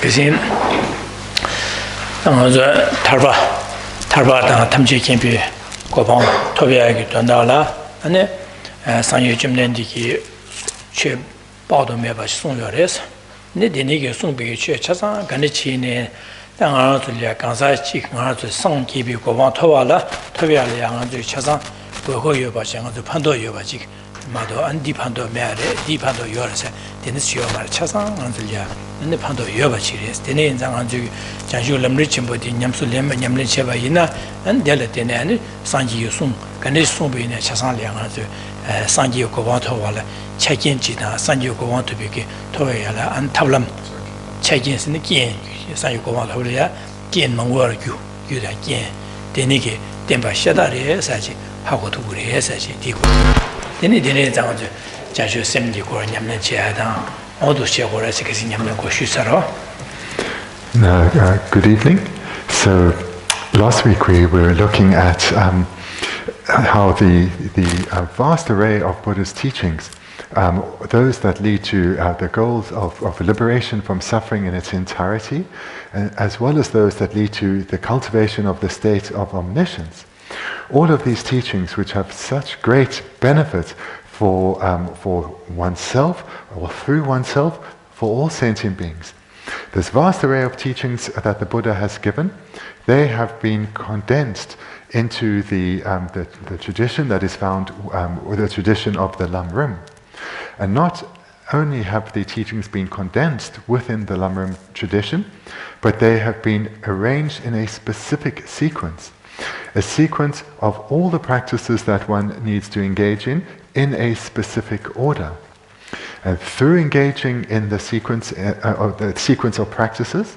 그신 탈바 탐지 캠피 고방 토비하기 된다라 아니 상유 점된디기 최报道 매바 송여래서 네 되네게 송비게 최 차상 간치네 당아들이야 강사치 강아들 성기비 고방 토와라 토비할 양아들 차상 그거요 봐장아들 판도요 봐지 마도 안디 판도 매래 디 판도 요래서 되는 시어 말 차상 안들이야 근데 판도 여바치레스 되네 인장아들 장주 람리 침보디 냠수 렘 냠레 제바이나 안 될때네 아니 상지요 송 간에 송비네 차상 양아들 상지요 고방 토와라 책임지다 상지요 고방 토비게 토야라 안 탑람 책임스는 긴 상지요 고방 토리야 긴 망워를 유다 긴 되네게 덴바 샤다리에 사지 하고도 그래 해서지 디고 되네 장아들 자주 셈디고 냠는 제하다 모두 시고라서 그 냠는 거 쉬서로. Good evening. So last week we were looking at how the vast array of Buddha's teachings, those that lead to the goals of liberation from suffering in its entirety, as well as those that lead to the cultivation of the state of omniscience. All of these teachings, which have such great benefit for oneself or through oneself, for all sentient beings. This vast array of teachings that the Buddha has given, they have been condensed into the tradition that is found with the tradition of the Lam Rim. And not only have the teachings been condensed within the Lam Rim tradition, but they have been arranged in a specific sequence. A sequence of all the practices that one needs to engage in a specific order. And through engaging in the sequence of practices,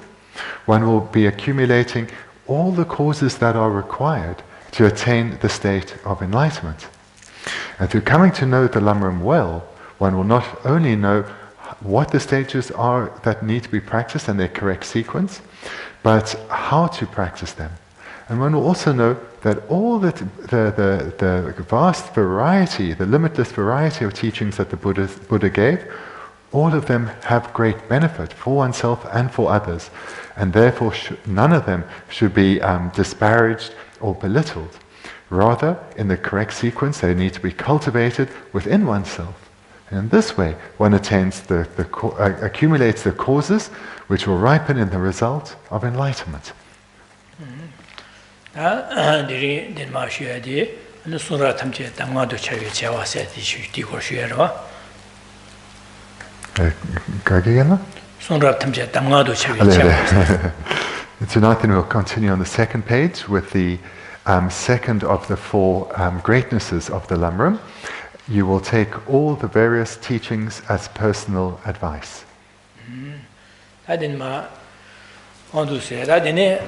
one will be accumulating all the causes that are required to attain the state of enlightenment. And through coming to know the Lam Rim well, one will not only know what the stages are that need to be practiced and their correct sequence, but how to practice them. And one will also know that all the vast variety, the limitless variety of teachings that the Buddha gave, all of them have great benefit for oneself and for others, and therefore none of them should be disparaged or belittled. Rather, in the correct sequence, they need to be cultivated within oneself. And in this way, one attains accumulates the causes which will ripen in the result of enlightenment. Diri Denma Shuadi, and Sura Tamche, Damado Cherry Chawa said the Shutico Shuero. Gagana? Sura Tamche, Damado Cherry Chawa. Tonight, then we'll continue on the second page with the second of the four greatnesses of the Lam Rim. You will take all the various teachings as personal advice. I didn't want to say that in it.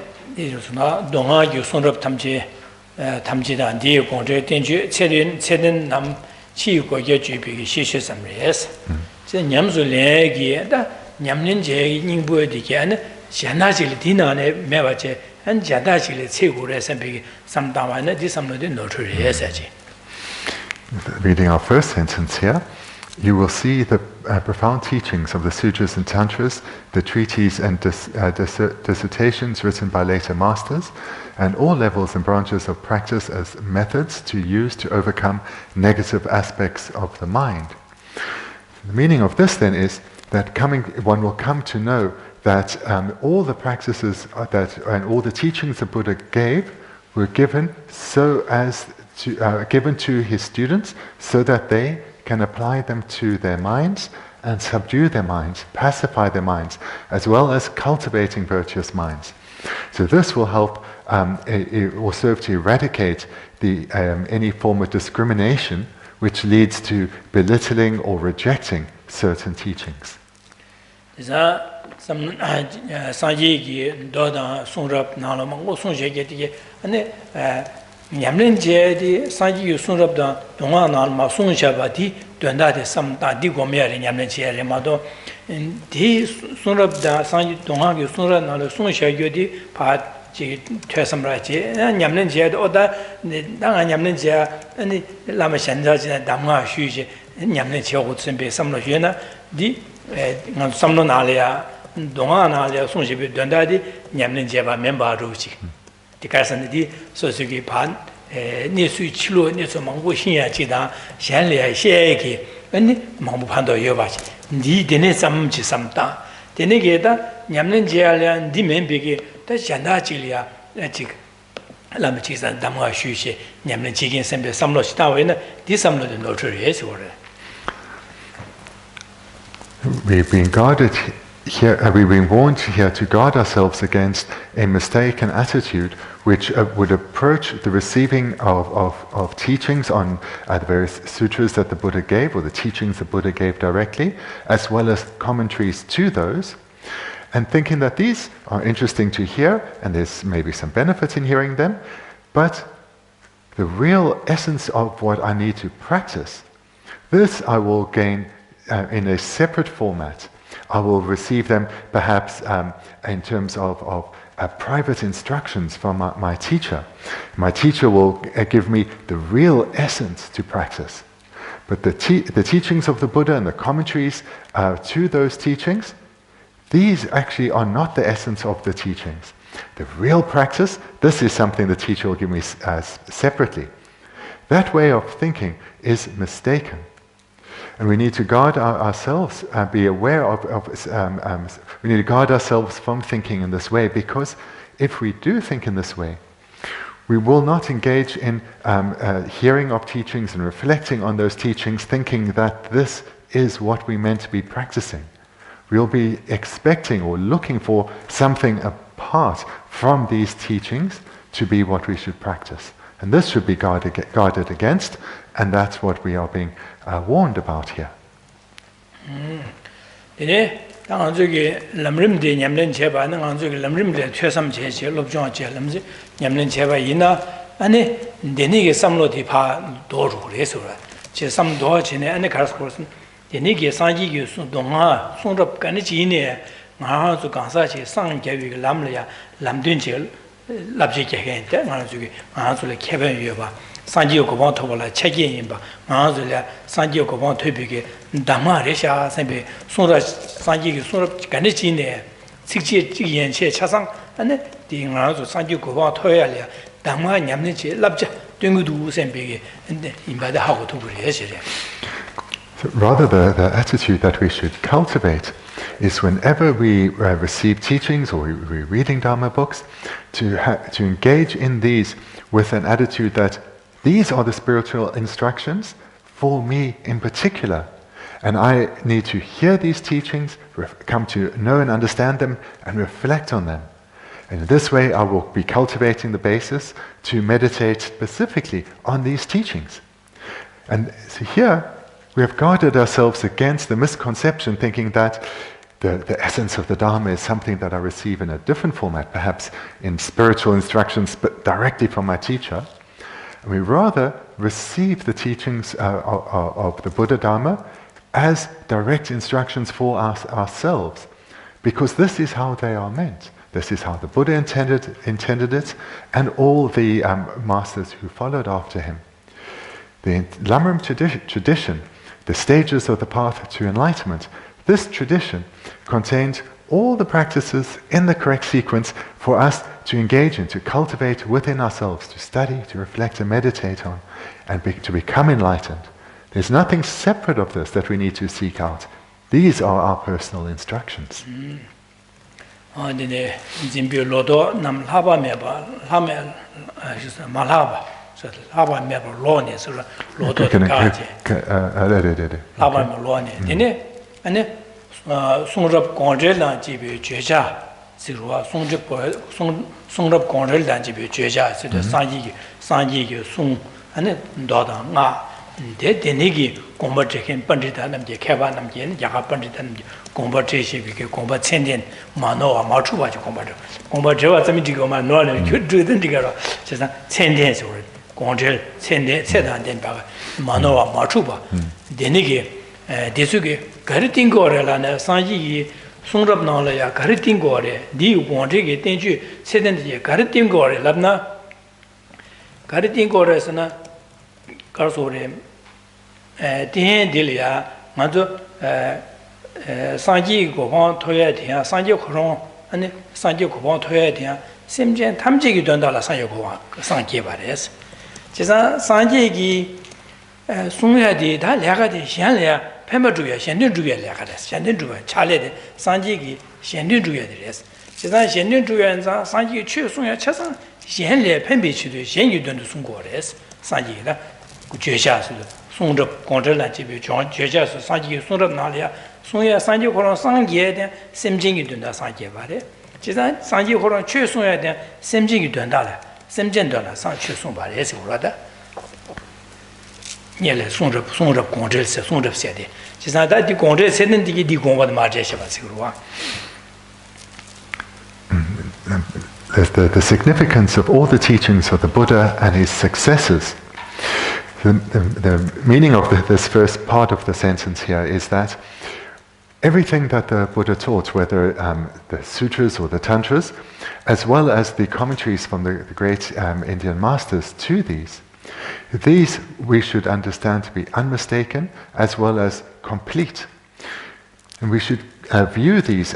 동아 유선럽 탐지단 뒤에 공제 된주 체된 남 치유고 여주비기 시시삼레스 제 냠술래기다 냠는제 닝부에디게 안 샤나질 디나네 매바제 한 자다질 최고래서 비기 삼다만에 디삼노데 노트리에서지. Reading our first sentence here, you will see the profound teachings of the sutras and tantras, the treatises and dissertations written by later masters, and all levels and branches of practice as methods to use to overcome negative aspects of the mind. The meaning of this then is that one will come to know that all the practices and all the teachings the Buddha gave were given given to his students so that they can apply them to their minds and subdue their minds, pacify their minds, as well as cultivating virtuous minds. So this will help, it will serve to eradicate any form of discrimination which leads to belittling or rejecting certain teachings. 냠렌제디 산지유 순럽다 동안날 마송샤바디 된다데 삼다디 고미야리 냠렌제레 마도 디 순럽다 산지 동안교 순럽날 송샤교디 파지 퇴섬라지 냠렌제도 오다 당한 냠렌제 아니 라마 현자지나 담가 휴지 냠렌제고 준비 삼로회나 di samlo nalia donga nalia sungshi donda di nyamlin jeba memba ruchi di kasan di sosugi pan ni sui chilo ni so mangbu xinya ji da xian le xie ge ni mangbu pan do yo ba chi ni de ne sam chi sam ta de ne ge da nyamlin jia lian di men be ge da xian da ji lia ji Lam Chi San Damga Xu Xie Nyamlen Jigin Sembe Samlo Shi Da Wei Na Di Samlo De No Zhi Ye Shi Wo Re. We've been guarded here, we've been warned here to guard ourselves against a mistaken attitude which would approach the receiving of teachings on the various sutras that the Buddha gave, or the teachings the Buddha gave directly, as well as commentaries to those, and thinking that these are interesting to hear, and there's maybe some benefit in hearing them, but the real essence of what I need to practice, this I will gain in a separate format. I will receive them perhaps in terms of private instructions from my teacher. My teacher will give me the real essence to practice. But the teachings of the Buddha and the commentaries to those teachings, these actually are not the essence of the teachings. The real practice, this is something the teacher will give me separately. That way of thinking is mistaken. And we need to guard ourselves, be aware we need to guard ourselves from thinking in this way, because if we do think in this way, we will not engage in hearing of teachings and reflecting on those teachings, thinking that this is what we meant to be practicing. We'll be expecting or looking for something apart from these teachings to be what we should practice. And this should be guarded against, and that's what we are being warned about here. Lam Rim de Nyamlen Cheba, Lam Rim de Chesam Che, Lobsang Dorje, Nyamlen Cheba Yina, and Denige Samloti Pa Doru Resura, Chesam Dorje, and the Carson. The Nigi Sanji Donga, Sonrap Kanijine, Maha to Gansachi, Sang Gavi Lamlia, Lamdunchel, Labjik, Manzuki, Mahazula Kevin Yuba, Sanji Okobon Tobola, Cheki Imba, Mahazula, Sanji Okobon Tubiki, Dama Resha, Sembe, Sonra Sanji Sonrap Kanijine, 60 yen Che Chasang, and the Mahazu Sanji Okobon Toyalia, Dama Yamnichi, Labja, Dungu Sembe, and Imba the Hago to Resha. Rather, the attitude that we should cultivate is whenever we receive teachings or we're reading Dharma books, to engage in these with an attitude that these are the spiritual instructions for me in particular. And I need to hear these teachings, come to know and understand them, and reflect on them. And in this way, I will be cultivating the basis to meditate specifically on these teachings. And so here, we have guarded ourselves against the misconception thinking that the essence of the Dharma is something that I receive in a different format, perhaps in spiritual instructions, but directly from my teacher. And we rather receive the teachings of the Buddha Dharma as direct instructions for ourselves, because this is how they are meant. This is how the Buddha intended it, and all the masters who followed after him. The Lam Rim tradition, the stages of the path to enlightenment, this tradition contains all the practices in the correct sequence for us to engage in, to cultivate within ourselves, to study, to reflect and meditate on, and to become enlightened. There's nothing separate of this that we need to seek out. These are our personal instructions. Lama meba loni sura lodo kaje lama loni dine ane songrap konjel dan jibe jeja sirwa songrap konjel dan jibe jeja sida sanji ge song ane doda nga de denigi gomba cheken pandita namje kheba namje yaga pandita namje gomba cheshi ge gomba chenden mano ma chuba ji gomba jewa zami digo ma no le kyudu den digara chesa chenden so Gongel, Sende, Sedan, Denbaga, Manoa, Machuba, Denigi, Desuke, Garitingore, Sanji, Sungrab Nalaya, Garitingore, Di Wonjig, Tenju, Sedan, Garitingore, Labna, Garitingore, Sana, Garsore, Tien Delia, Mazo, 상지 고방 토야 돼야 상지 고롱 아니 상지 고방 토야 돼야 심전 탐지기 된다라 상지 고방 상지 바레스 지사 상지기 송야디 다 내가디 현래야 펜버주야 현대주야 내가레스 현대주야 차례데 상지기 현대주야 되레스 지사 현대주야자 상지 최송야 차상 현래 펜비치도 현유된도 송고레스 상지라 구제샤스도 송접 공절란 집에 죄자서 상지 송접 나리야 송야 상지 고런 상기에 대한 심증이 된다 상지 바래 지사 상지 고런 최송야 대한 심증이 된다라 심증된다 상 최송 바래서 그러다 녀래 송접 공절세 송접 세대 지사 다디 공절 세는 디기 디 공부도 맞아셔 봐서 그러와 The significance of all the teachings of the Buddha and his successors. The meaning of this first part of the sentence here is that everything that the Buddha taught, whether the sutras or the tantras, as well as the commentaries from the great Indian masters to these we should understand to be unmistaken as well as complete. And we should view these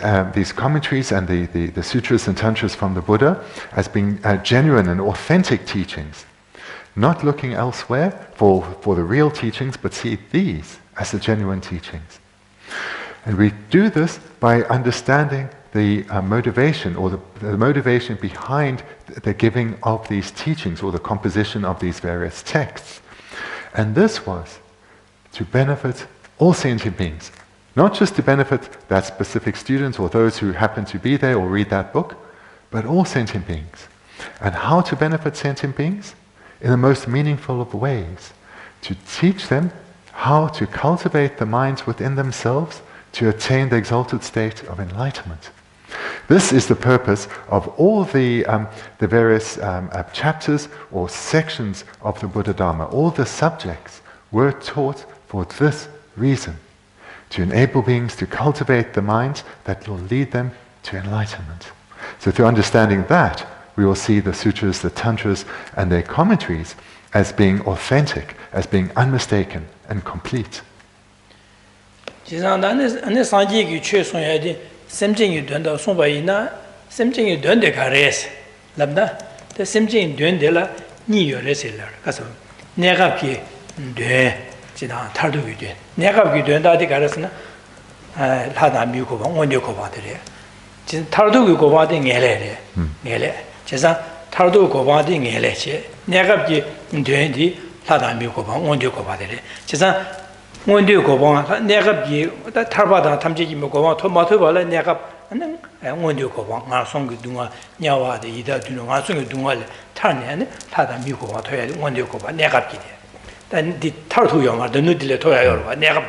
commentaries and the sutras and tantras from the Buddha as being genuine and authentic teachings. Not looking elsewhere for the real teachings, but see these as the genuine teachings. And we do this by understanding the motivation or the motivation behind the giving of these teachings or the composition of these various texts. And this was to benefit all sentient beings. Not just to benefit that specific student or those who happen to be there or read that book, but all sentient beings. And how to benefit sentient beings? In the most meaningful of ways, to teach them how to cultivate the minds within themselves to attain the exalted state of enlightenment. This is the purpose of all the various chapters or sections of the Buddha Dharma. All the subjects were taught for this reason, to enable beings to cultivate the minds that will lead them to enlightenment. So through understanding that, we will see the sutras, the tantras, and their commentaries as being authentic, as being unmistaken and complete. 제가 탈도 고바디 녜래체 내가기 된디 라다미 고바 원디 고바데레 제가 원디 고바 내가기 탈바다 탐지기 고바 토마토 발에 내가 안 원디 고바 나 송기 동아 냐와데 이다 두노 나 송기 동아래 탈네네 라다미 고바 토야 원디 고바 내가기 단디 탈도 영화도 누딜레 토야요 내가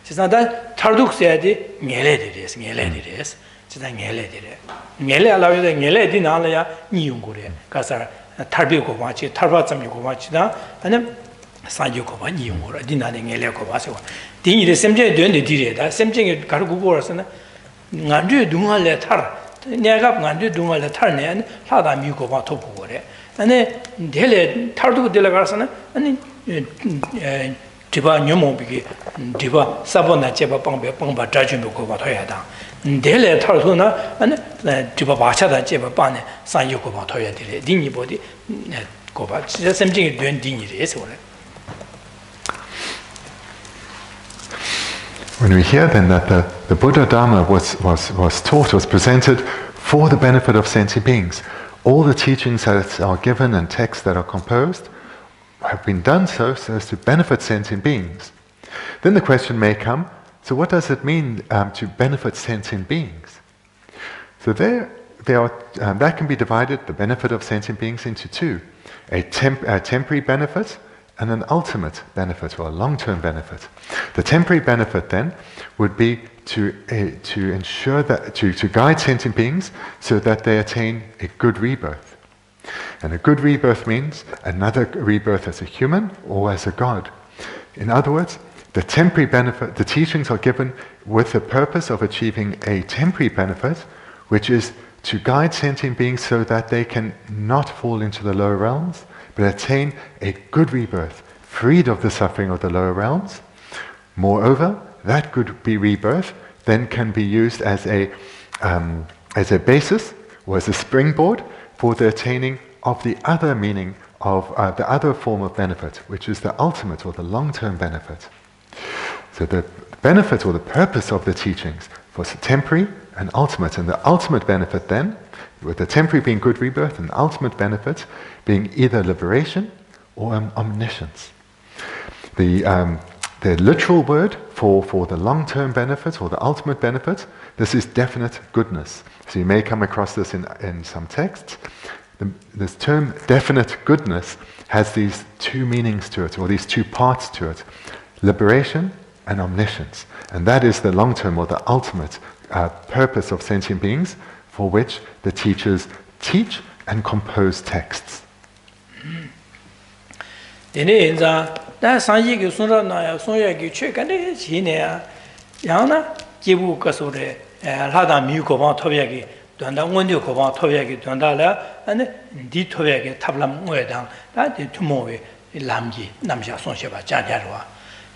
제가 탈도 써야지 녜래데레스 지다 녜래데레 녜래 알아요데 녜래 디나라야 니용고래 가서 탈비고 마치 탈바점이고 마치다 아니 산지고 봐 니용고라 디나네 녜래고 봐서 디니데 셈제 되는데 디래다 셈쟁이 가르고 보라서는 난주 동할래 탈 내가 난주 동할래 탈네 하다 미고 봐 토고 그래 아니 델레 탈도 들어가서는 아니 디바 녀모비기 디바 사보나 제바 빵배 빵바 자주고 봐 토야다 델레 탈도나 아니 디바 바차다 제바 빠네 산유고 봐 토야 되래 디니보디 고바 진짜 셈징이 된 디니래서 그래. When we hear then that the Buddha Dharma was taught, was presented for the benefit of sentient beings, all the teachings that are given and texts that are composed have been done so as to benefit sentient beings. Then the question may come, so what does it mean to benefit sentient beings? So that can be divided, the benefit of sentient beings, into two. A temporary benefit and an ultimate benefit, or a long-term benefit. The temporary benefit then would be to ensure that, to guide sentient beings so that they attain a good rebirth. And a good rebirth means another rebirth as a human or as a god. In other words, the temporary benefit, the teachings are given with the purpose of achieving a temporary benefit, which is to guide sentient beings so that they can not fall into the lower realms, but attain a good rebirth, freed of the suffering of the lower realms. Moreover, that good rebirth then can be used as a basis or as a springboard for the attaining of the other meaning of the other form of benefit, which is the ultimate or the long-term benefit. So the benefit or the purpose of the teachings was temporary and ultimate, and the ultimate benefit then, with the temporary being good rebirth and the ultimate benefit being either liberation or omniscience. The literal word for the long-term benefit or the ultimate benefit, this is definite goodness. So you may come across this in some texts. This term definite goodness has these two meanings to it, or these two parts to it: liberation and omniscience. And that is the long-term or the ultimate purpose of sentient beings, for which the teachers teach and compose texts. Donda ngondi ko ba thoyagi donda la ane di thoyagi tablam ngoe dang da de tumowe lamgi namja sonche ba jajarwa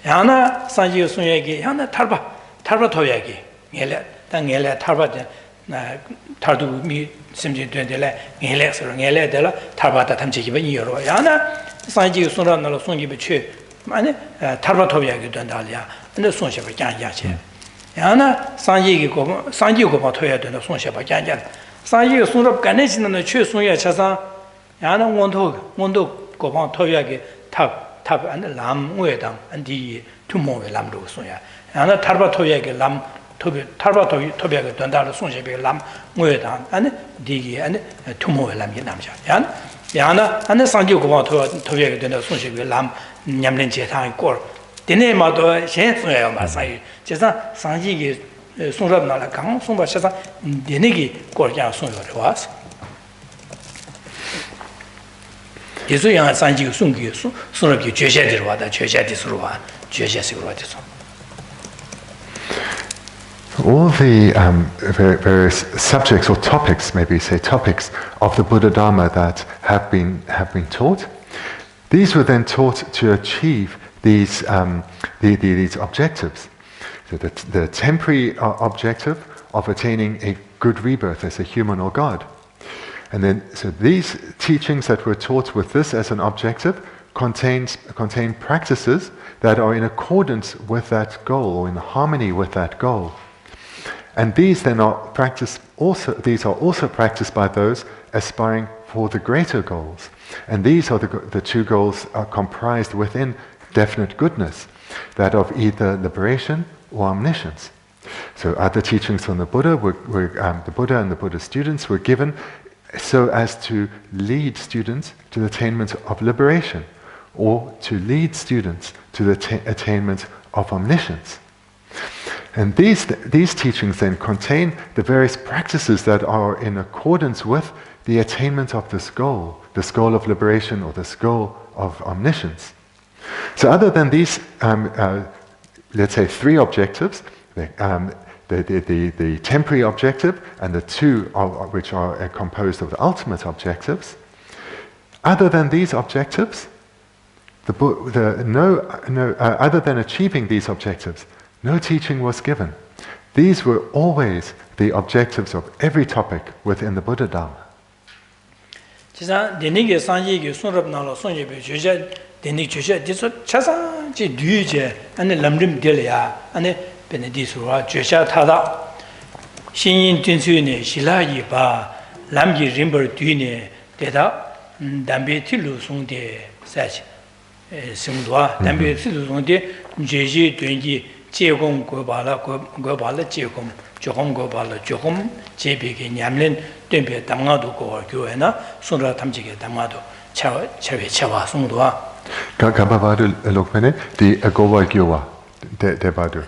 yana sanji sonyagi yana tarba thoyagi ngele da ngele tarba de na tardu mi simji dendele ngele so ngele de la tarba da tamji gi ba yoro yana sanji sonra na lo songi be che ane tarba thoyagi donda ya ane sonche ba jajache 야나 산지 고바 토야 되는 손셔 봐 간장 산지 손럽 간내지는 최송야 차상 야나 원도 고바 토야게 탑 안에 람외당 안디 투모에 람로 손야 야나 탈바 토야게 람 탈바 토야게 된다로 손셔베 람외당 안에 디기 안에 투모에 람이 남자 야나 안에 산지 고바 토야게 되는 손셔베 람 냠는 제상이 꼴 데네마도 현수예요 마사이 제가 상지기 송럽나라 강 송바셔서 데네기 거야 송여로 와서 예수양 상지 송기 송럽기 죄셔들 와다 죄셔디스로 와 죄셔식으로 와서 All the various subjects or topics, maybe say topics of the Buddha Dharma that have been taught, these were then taught to achieve these objectives. So the temporary objective of attaining a good rebirth as a human or God. And then, so these teachings that were taught with this as an objective contain practices that are in accordance with that goal, or in harmony with that goal. And these then are also practiced by those aspiring for the greater goals. And these are the two goals are comprised within definite goodness, that of either liberation or omniscience. So other teachings from the Buddha the Buddha and the Buddha's students were given so as to lead students to the attainment of liberation, or to lead students to the attainment of omniscience. And these teachings then contain the various practices that are in accordance with the attainment of this goal of liberation or this goal of omniscience. So other than these, let's say, three objectives, the temporary objective and the two which are composed of the ultimate objectives, other than these objectives, other than achieving these objectives, no teaching was given. These were always the objectives of every topic within the Buddha Dharma. Denik Geshe diso chasa ji duye ane Lam Rim Text ane Bendigo Geshe Thubten Shinyin Tunsu ne Shilayi ba Lamji Rimber Dune Deda Dambe Tilu Songde Sach Singdwa Dambe Tilu Songde Jeji Dunji Jegong Gobala Jegong Jogong Gobala Jogong Jebege Nyamlen Dembe Damngado Go Gyoena Sunra Tamjige Damngado Chawa Songdwa Gabavadu Lokmene, the Gowa Gyowa, de Badu.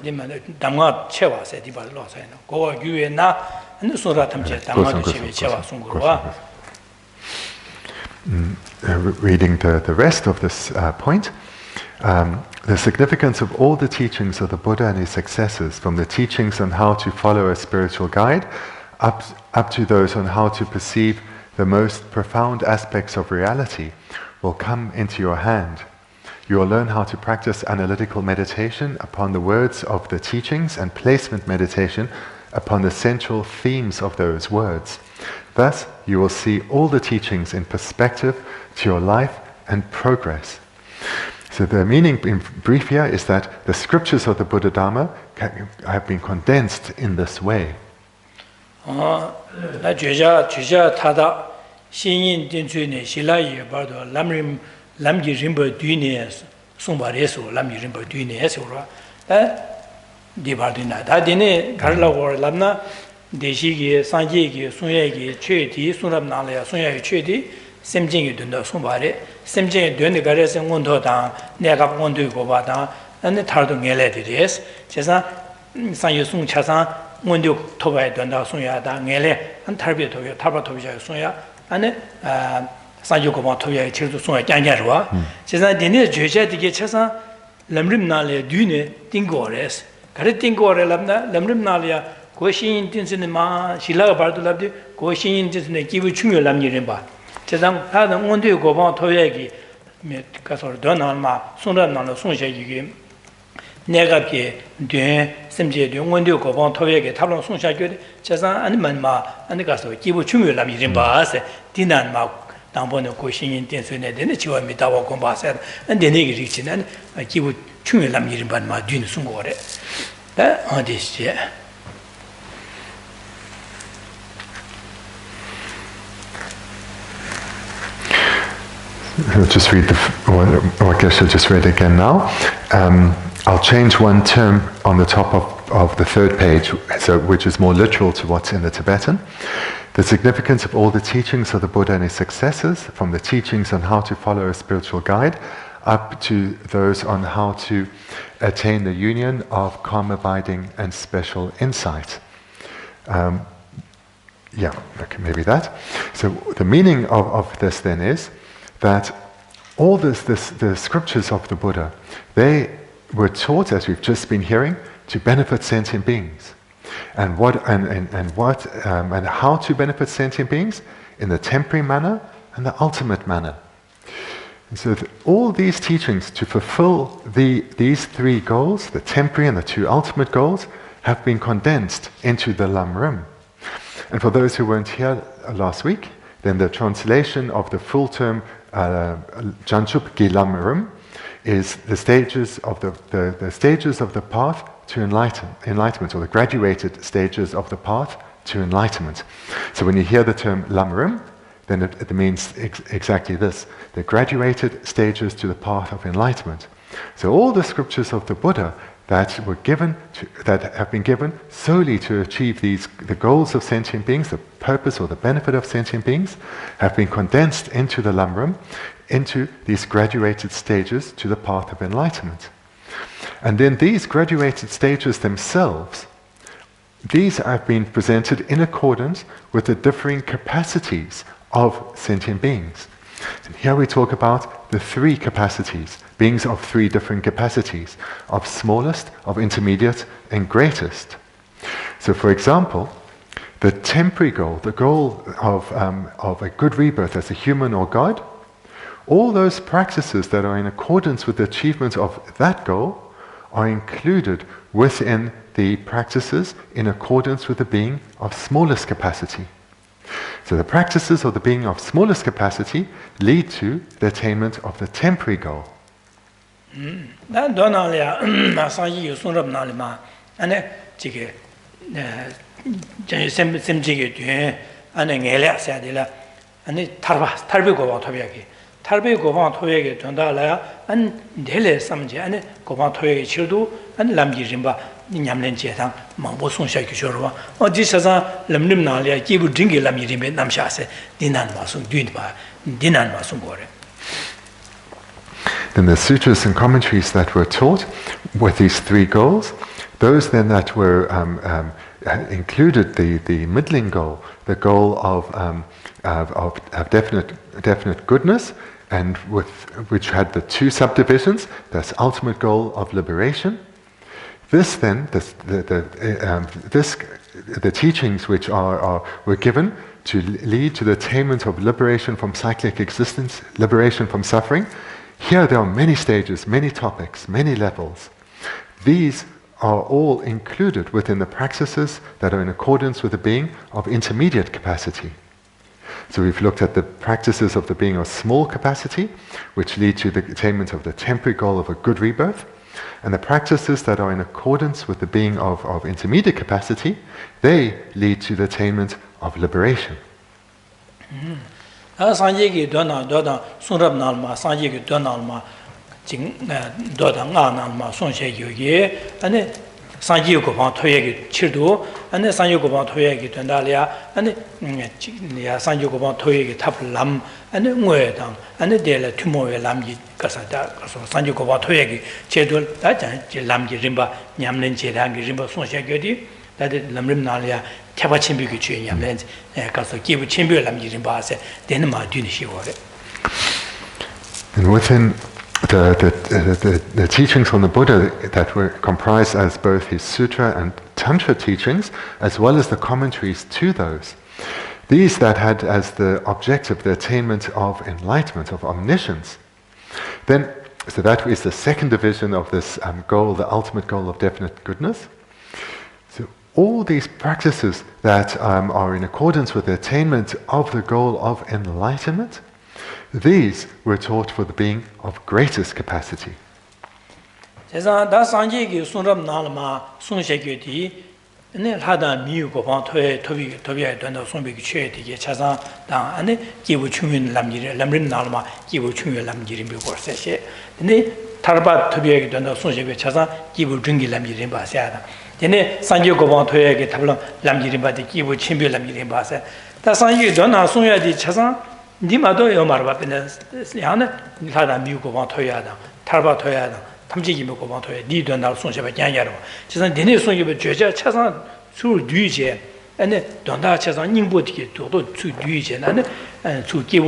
Damga Chewa said the Balosano. Goa Guena and the Suratam Damga Chewa Sungurwa. Reading the rest of this point, the significance of all the teachings of the Buddha and his successors, from the teachings on how to follow a spiritual guide, up to those on how to perceive the most profound aspects of reality, will come into your hand. You will learn how to practice analytical meditation upon the words of the teachings and placement meditation upon the central themes of those words. Thus, you will see all the teachings in perspective to your life and progress. So the meaning in brief here is that the scriptures of the Buddha Dharma have been condensed in this way. Lam Rim Text Sumbareso, Lam Rim Text, Dibardina, Dadine, Carla or Lamna, Deshigi, Sanjigi, Sunyagi, Chedi, Sunam Nalia, Sunya Chedi, Semjing Dunda Sumbare, Semjing Dunigares and Mundodan, Negap Mundu Gobada, and the Tardung Eledides, Chesa, Sanyusun Chasan, Mundu Toba Dunda Sunya, Nele, and Tarbito, Tabatovia Sunya, and Sanjuko Toya Chiltu Sunya Jangarua, Chesa Denis Juja to get Chesa, Lam Rim Nalia Dune, Dingores, Caritingore Lamna, Lam Rim Nalia, Goshin Tinsinima, Shila Bardulabdi, Goshin Tinsin, give you Lam Yirimba. Chesam had an Mundu Goban Toyagi, Casor Donalma, Sundan Nala Sunshagi, Negapi, Dune, Simje, Mundu Goban Toyagi, Talon Sunshag, Chesam and Manma, and the Castle, give you Lam Yirimba, Dinan Mark. Nambono Goshin Tinsune, then the Chiwa Mitawa Combaset, and the Negric, and I give Chumi Lam Yirimban Ma Dune Sungore. That on this year. I'll just read what Geshe just read again now. I'll change one term on the top of the third page, which is more literal to what's in the Tibetan. The significance of all the teachings of the Buddha and his successors, from the teachings on how to follow a spiritual guide, up to those on how to attain the union of calm abiding and special insight. Maybe that. So the meaning of this then is that all the scriptures of the Buddha, they were taught, as we've just been hearing, to benefit sentient beings. And how to benefit sentient beings? In the temporary manner and the ultimate manner. And so all these teachings to fulfill these three goals, the temporary and the two ultimate goals, have been condensed into the Lam Rim. And for those who weren't here last week, then the translation of the full term Janchup Gi Lam Rim is the stages of the stages of the path to enlightenment, or the graduated stages of the path to enlightenment. So when you hear the term Lam Rim, then it means exactly this: the graduated stages to the path of enlightenment. So all the scriptures of the Buddha that have been given solely to achieve the goals of sentient beings, the purpose or the benefit of sentient beings, have been condensed into the Lam Rim, into these graduated stages to the path of enlightenment. And then these graduated stages themselves, these have been presented in accordance with the differing capacities of sentient beings. And here we talk about the three capacities, beings of three different capacities, of smallest, of intermediate, and greatest. So for example, the temporary goal, the goal of a good rebirth as a human or God, all those practices that are in accordance with the achievement of that goal are included within the practices in accordance with the being of smallest capacity. So the practices of the being of smallest capacity lead to the attainment of the temporary goal. 탈비 고방 토역에 전달하야 안 델레 삼제 안에 고방 토역에 실도 안 람지림바 냠낸 제상 망보 송샤기 줘봐 어디서서 람림 나리아 기부 딩게 람지림에 남샤세 디난 마송 뒤바 디난 마송 거래. Then the sutras and commentaries that were taught with these three goals, those then that were included the middling goal, the goal of definite goodness, and which had the two subdivisions, that's ultimate goal of liberation. This then, the teachings which were given to lead to the attainment of liberation from cyclic existence, liberation from suffering, Here there are many stages, many topics, many levels. These are all included within the practices that are in accordance with the being of intermediate capacity. So we've looked at the practices of the being of small capacity, which lead to the attainment of the temporary goal of a good rebirth, and the practices that are in accordance with the being of intermediate capacity, they lead to the attainment of liberation. Sanji Gopang Toyaki Chirdu, and the Sanji Gopang Toyaki Tandalia, and the Sanji Gopang Toyaki Tap Lam, and the Muedang, and the Dela Tumo Lamji Kasada, Sanji Gopang Toyaki, Chedul, that Lamji Rimba, Yamlin Chedangi Rimba Sonja Gedi, that is Lam Rim Nalia, Tabachimbi Yamlens, Kaso Kibu Chimbu Lamji Rimba, Denma Dunishi. And within the teachings from the Buddha that were comprised as both his sutra and tantra teachings, as well as the commentaries to those, these that had as the objective the attainment of enlightenment, of omniscience, then, so that is the second division of this goal, the ultimate goal of definite goodness. So all these practices that are in accordance with the attainment of the goal of enlightenment, these were taught for the being of greatest capacity. Dimado Yomarba Yana, Lada Mugo Toyada, Tarba Toyada, Tamji Mugo Toy, Didonal Sonjaba Yanyaro. Chazan Denis Sonjaba Georgia Chazan through Duje, and then Donda Chazan Nimboti to Duje, and to give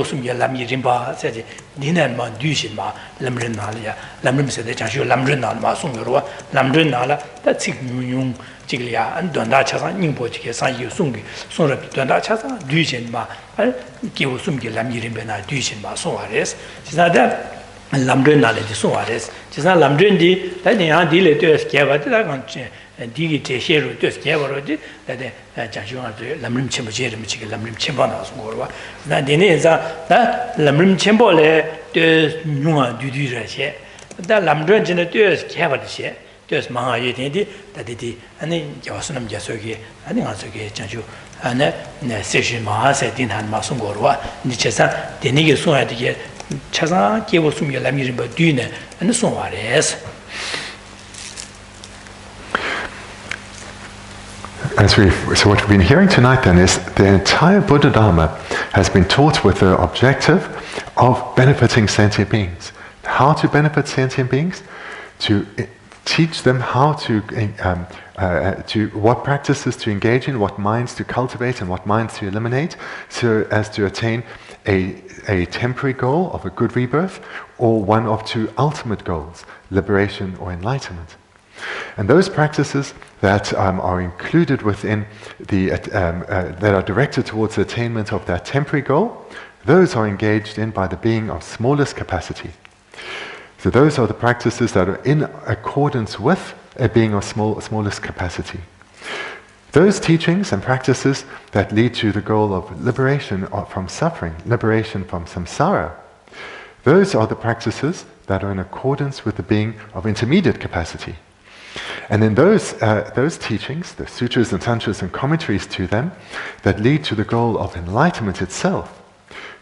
some Yalami Rimba, said Dinama Dujima, Lamrinalia, Lamrim said the Jashu Lamrinal Masungura, Lamrinala, that's Yung. Chiglia and Donda Chazan Nimboti, San Yusungi, Sora Donda Chazan, Dujan Ma, Kiwusumgi Lamirimena, Dujan Ma, Soares, Chizada, and Lamdrenale de Soares, Chizan Lamdrendi, that the Andile to Escava, and Digite Sheru to Escava, that the Jajuan Lamrim Chimbajerim, Lamrim Chimbanas, Morva, that the Neza, that Lamrim Chimbole, to Numa Dudurache, that Lamdren to Escava. Just Maha Yeti, that it is, and then Sonam Gyatso, and then also Gyatso, and then Session Maha said in Han Masungorwa, Nichesa, the nigger soon had to get Chaza, gave us some Lam Rim Text, and so on. So what we've been hearing tonight then is the entire Buddha Dharma has been taught with the objective of benefiting sentient beings. How to benefit sentient beings? To teach them how to what practices to engage in, what minds to cultivate and what minds to eliminate, so as to attain a temporary goal of a good rebirth, or one of two ultimate goals, liberation or enlightenment. And those practices that are included within the that are directed towards the attainment of that temporary goal, those are engaged in by the being of smallest capacity. So those are the practices that are in accordance with a being of smallest capacity. Those teachings and practices that lead to the goal of liberation from suffering, liberation from samsara, those are the practices that are in accordance with the being of intermediate capacity. And in those teachings, the sutras and tantras and commentaries to them, that lead to the goal of enlightenment itself,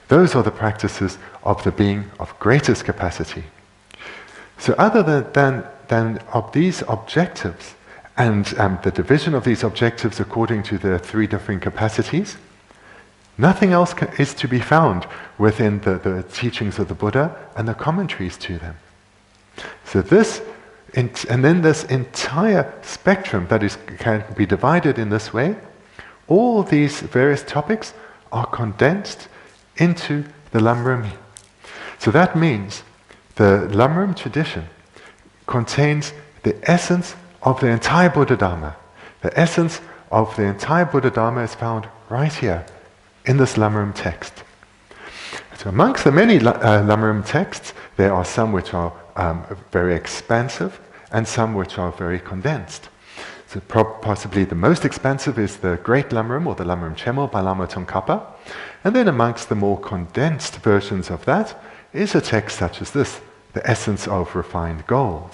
those are the practices of the being of greatest capacity. So other than of these objectives and the division of these objectives according to the three different capacities, nothing else is to be found within the teachings of the Buddha and the commentaries to them. So and then this entire spectrum that can be divided in this way, all these various topics are condensed into the Lam Rim. So that means the Lam Rim tradition contains the essence of the entire Buddha Dharma. The essence of the entire Buddha Dharma is found right here in this Lam Rim text. So amongst the many Lam Rim texts, there are some which are very expansive and some which are very condensed. So possibly the most expansive is the Great Lam Rim, or the Lam Rim Chemo by Lama Tsongkhapa. And then amongst the more condensed versions of that is a text such as this, The Essence of Refined Gold.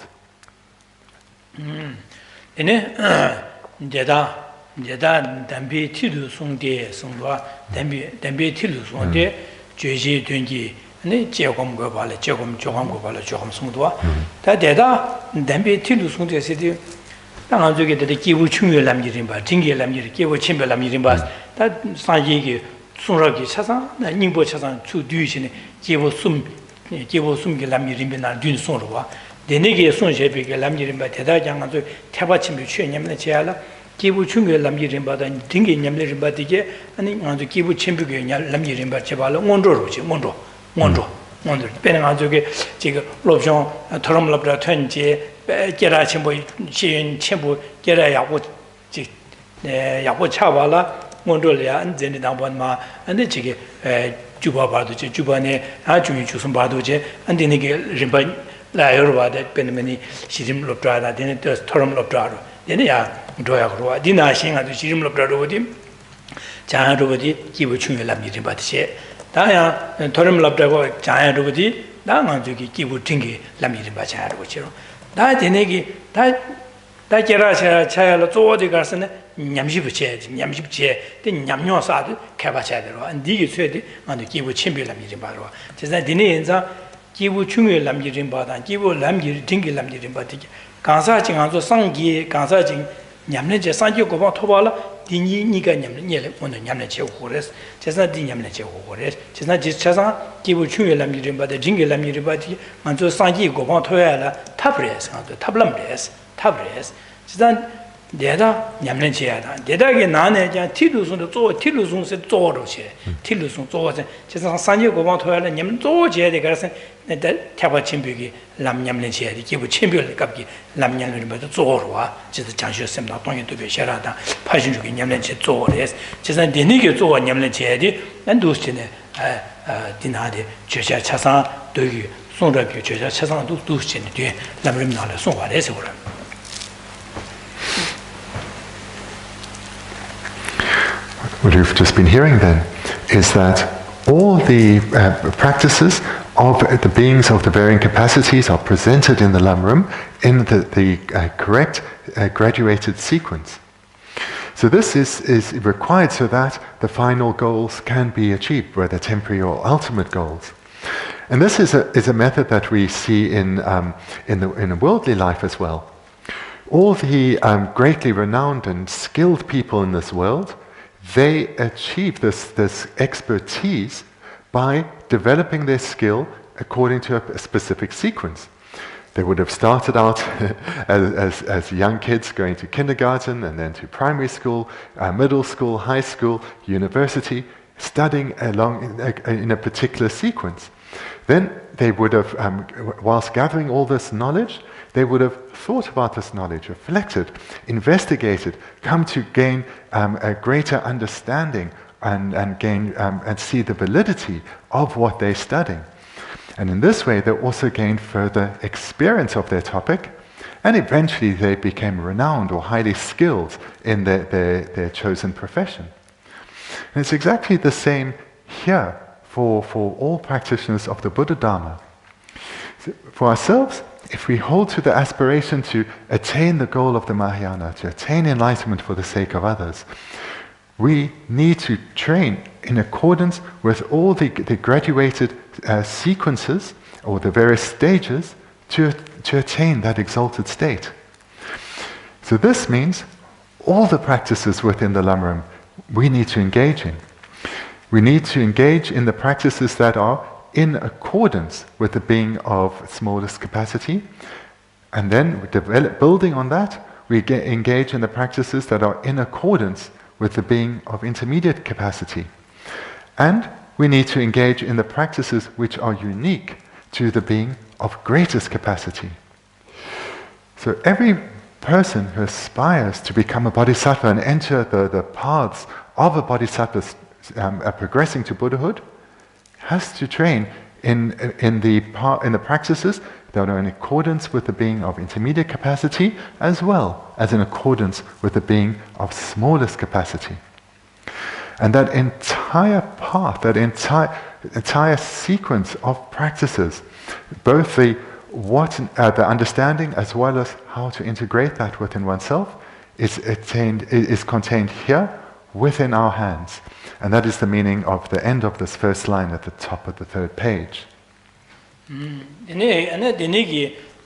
기부 중에 남기린 바다 등게 냠내린 바디게 아니 아주 기부 챔비게 남기린 바 제발로 원조로지 원조 배는 아주게 지금 롭션 토럼럽라 턴제 계라 첨부 시인 첨부 계라 야고 지 야고 차발라 원조려야 안전이 나번마 근데 지게 주바 봐도 제 주반에 아주 주선 봐도 제 안되는게 림바 라여로 봐도 배는이 시림 롭라다 되는 토럼럽라로 얘네야 도야그로와 디나싱아도 시림로 브라로디 자하로디 기부 중요한 남기린 바듯이 다야 토름럽다고 자하로디 나만족이 기부 튕기 남기린 바 자하로죠 다 되네기 다 계라샤 차야로 쪼어디 가서는 냠십체 때 냠뇨사도 개바차대로 안디기 쇠디 안도 기부 침비 남기린 바로 제가 디네 인자 기부 중요한 남기린 바다 기부 남기 튕기 남기린 바듯이 강사징 안조 상기 강사징 냠내제 상기 고방 토발라 디니 니가 냠내nyele 오늘 냠내제 고레스 제사 디 냠내제 고레스 제사 지차상 기부 중요한 남기린 바다 징게 남기린 바디 안조 상기 고방 토야라 탑레스 안조 탑람레스 제사 내가 냠내제야다 내다게 나네 자 티루송도 조 티루송세 조로시 티루송 조세 제사 상기 고방 토야라 냠 조제데 그래서 내가 태바 침비기 람냠내제야디 기부 침비를 값기 람냠을 봐도 조로와 제사 장쇼sem나 동에도 배셔라다 파신주기 냠내제 조레스 제사 니니게 조 냠내제야디 난도스네 디나데 제샤 차상 되기 송라기 제샤 차상도 두스네 뒤에 람림 나라 송와레서 그래 What you've just been hearing then is that all the practices of the beings of the varying capacities are presented in the Lam Rim in the correct graduated sequence. So this is required so that the final goals can be achieved, whether temporary or ultimate goals. And this is a method that we see in the worldly life as well. All the greatly renowned and skilled people in this world, they achieve this expertise by developing their skill according to a specific sequence. They would have started out as young kids going to kindergarten and then to primary school, middle school, high school, university, studying along in a particular sequence. Then they would have, whilst gathering all this knowledge, they would have thought about this knowledge, reflected, investigated, come to gain a greater understanding and gain and see the validity of what they're studying. And in this way, they also gained further experience of their topic, and eventually they became renowned or highly skilled in their chosen profession. And it's exactly the same here for all practitioners of the Buddha Dharma. So for ourselves, if we hold to the aspiration to attain the goal of the Mahayana, to attain enlightenment for the sake of others, we need to train in accordance with all the graduated sequences or the various stages to attain that exalted state. So this means all the practices within the Lam Rim we need to engage in. We need to engage in the practices that are in accordance with the being of smallest capacity, and then building on that, we engage in the practices that are in accordance with the being of intermediate capacity. And we need to engage in the practices which are unique to the being of greatest capacity. So every person who aspires to become a bodhisattva and enter the paths of a bodhisattva progressing to Buddhahood has to train in the practices that are in accordance with the being of intermediate capacity, as well as in accordance with the being of smallest capacity. And that entire path, that entire sequence of practices, both the understanding as well as how to integrate that within oneself, is contained here within our hands. And that is the meaning of the end of this first line at the top of the third page.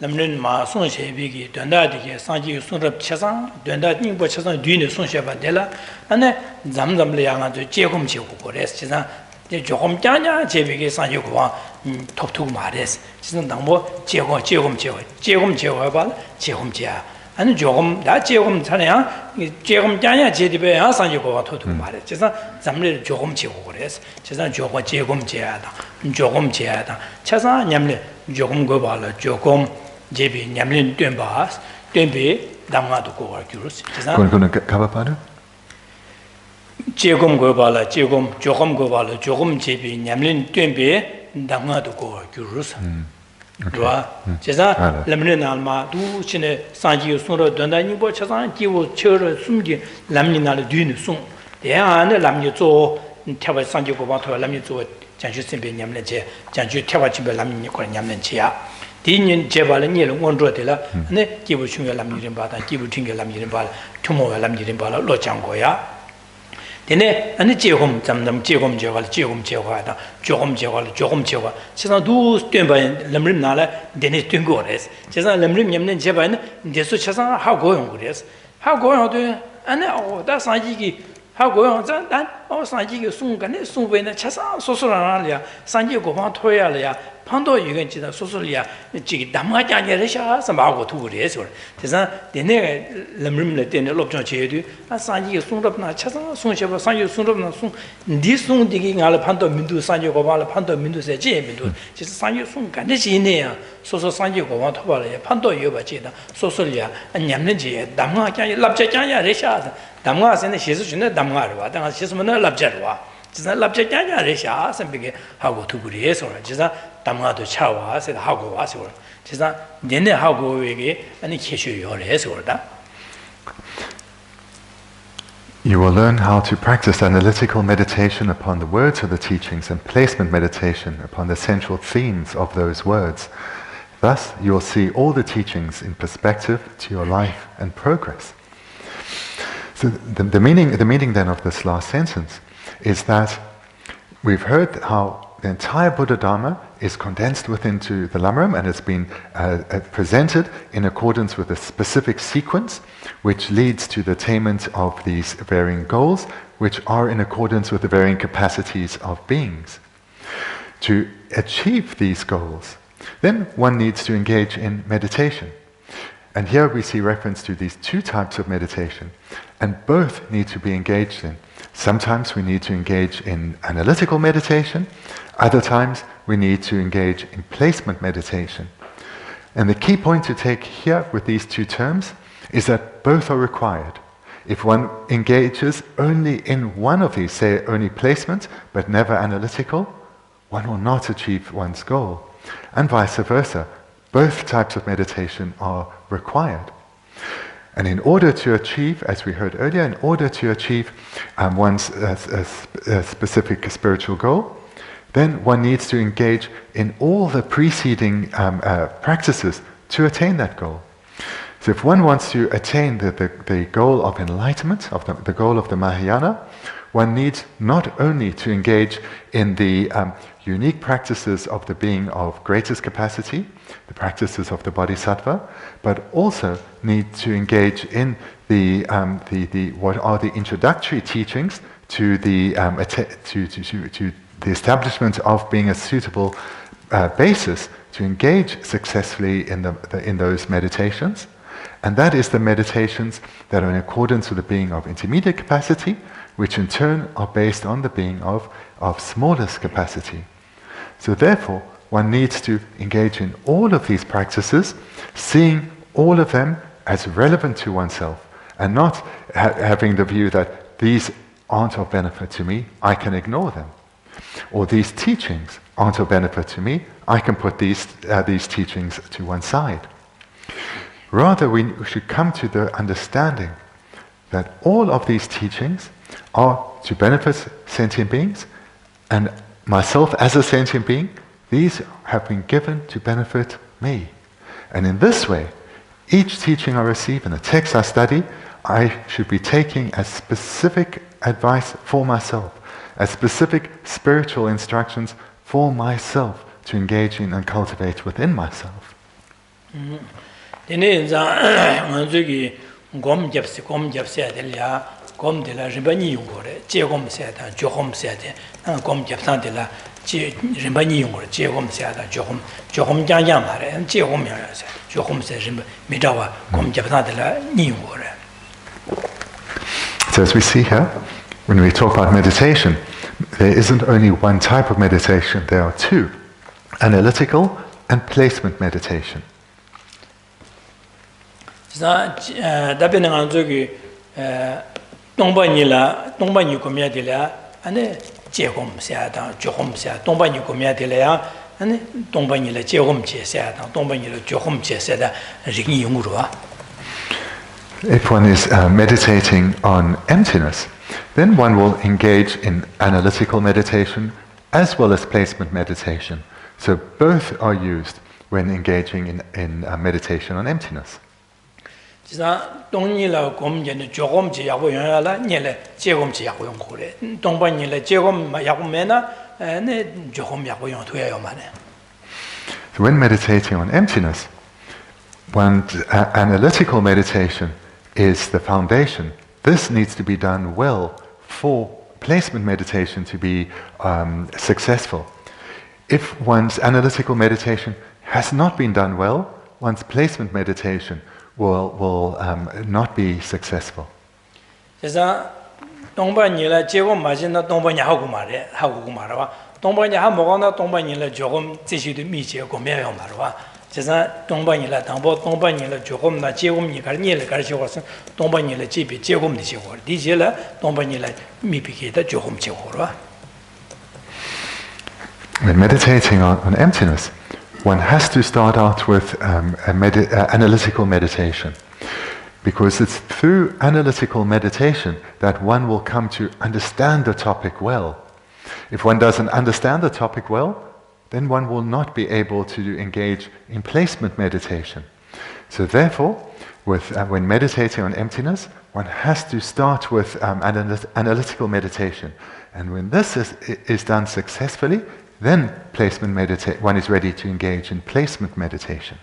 Lamrin ma son shebigi danda dige sanji sunrap chasang danda ningbo chasang duine son sheba dela ane zamzam le yanga de jegom jegu gores chisa de jogom janya jebigi sanji ko toptuk mares chisa nangbo jegom ba jegom ja ane jogom da jegom 차냐 jegom janya jedibe ya sanji ko toptuk mares chisa zamle jogom jegu gores chisa jogom jegom ja다 jogom ja다 chasa nyamle jogom go bala jogom 제비 냠린 뜀바 뜀비 담가도 고가 규르스 그거는 가봐봐요. 제금 거발라 제금 조금 거발라 조금 제비 냠린 뜀비 담가도 고가 규르스 좋아 제가 람린 알마 두신의 산지 손으로 된다니 뭐 차상 기고 처를 숨기 람린 날 뒤는 숨 대안에 람니 조 태바 산지 고바 더 람니 조 장주 선배 냠는 제 장주 태바 집에 람니 거 냠는 제야 디년 제발은 니를 원조들라 네 기부 중에 남이름 바다 기부 튕겨 남이름 바 투모가 남이름 바라 로장고야 되네 아니 제금 잠담 제금 제발 제금 제화다 조금 제발 조금 제화 세상 두 뜀바 남림 나라 되네 뜀고레스 세상 남림 냠는 제발은 데서 세상 하고 용 그래서 하고 용도 아니 다 산지기 하고 용 단 산지기 순간에 순배는 세상 소소라냐 산지 고방 토야려야 판도 유견지다 소소리야 지기 담가자냐르샤 삼하고 두그래서 그래서 내내 람림레 때네 롭정 제도 아 산지 송럽나 차상 송셔바 산지 송럽나 송 니송디기 알 판도 민두 산지 고발 판도 민두세 제 민두 그래서 산지 송 간데지네야 소소 산지 고방 토발에 판도 여바지다 소소리야 냠는지 담가자냐 랍자자냐르샤 담가세네 시스 주네 담가르 와 담가 시스면 랍자르와 진짜 랍자자냐르샤 선비게 하고 두그래서 진짜 담가도 차와서 하고 와서 진짜 내내 하고 이게 아니 계셔요래서 그러다. You will learn how to practice analytical meditation upon the words of the teachings and placement meditation upon the central themes of those words. Thus, you will see all the teachings in perspective to your life and progress. So the meaning then of this last sentence is that we've heard how the entire Buddha Dharma is condensed within the Lam Rim, and it's been presented in accordance with a specific sequence which leads to the attainment of these varying goals, which are in accordance with the varying capacities of beings. To achieve these goals, then one needs to engage in meditation. And here we see reference to these two types of meditation, and both need to be engaged in. Sometimes we need to engage in analytical meditation, other times we need to engage in placement meditation. And the key point to take here with these two terms is that both are required. If one engages only in one of these, say only placement but never analytical, one will not achieve one's goal. And vice versa, both types of meditation are required. And in order to achieve, as we heard earlier, in order to achieve one's specific spiritual goal, then one needs to engage in all the preceding practices to attain that goal. So if one wants to attain the goal of enlightenment, of the goal of the Mahayana, one needs not only to engage in the unique practices of the being of greatest capacity, the practices of the Bodhisattva, but also need to engage in the what are the introductory teachings to the establishment of being a suitable basis to engage successfully in those meditations. And that is the meditations that are in accordance with the being of intermediate capacity, which in turn are based on the being of smallest capacity. So therefore, one needs to engage in all of these practices, seeing all of them as relevant to oneself, and not having the view that these aren't of benefit to me, I can ignore them. or these teachings aren't of benefit to me, I can put these teachings to one side. Rather, we should come to the understanding that all of these teachings are to benefit sentient beings, and myself as a sentient being, these have been given to benefit me. And in this way, each teaching I receive and the text I study, I should be taking as specific advice for myself, as specific spiritual instructions for myself to engage in and cultivate within myself. So as we see here, when we talk about meditation, there isn't only one type of meditation, there are two: analytical and placement meditation. If one is meditating on emptiness, then one will engage in analytical meditation as well as placement meditation. So both are used when engaging in meditation on emptiness. So when meditating on emptiness, one's analytical meditation is the foundation. This needs to be done well for placement meditation to be successful. If one's analytical meditation has not been done well, one's placement meditation will not be successful. When meditating on emptiness, one has to start out with analytical meditation, because it's through analytical meditation that one will come to understand the topic well. If one doesn't understand the topic well, then one will not be able to engage in placement meditation. So therefore, when meditating on emptiness, one has to start with analytical meditation. And when this is done successfully, then one is ready to engage in placement meditation.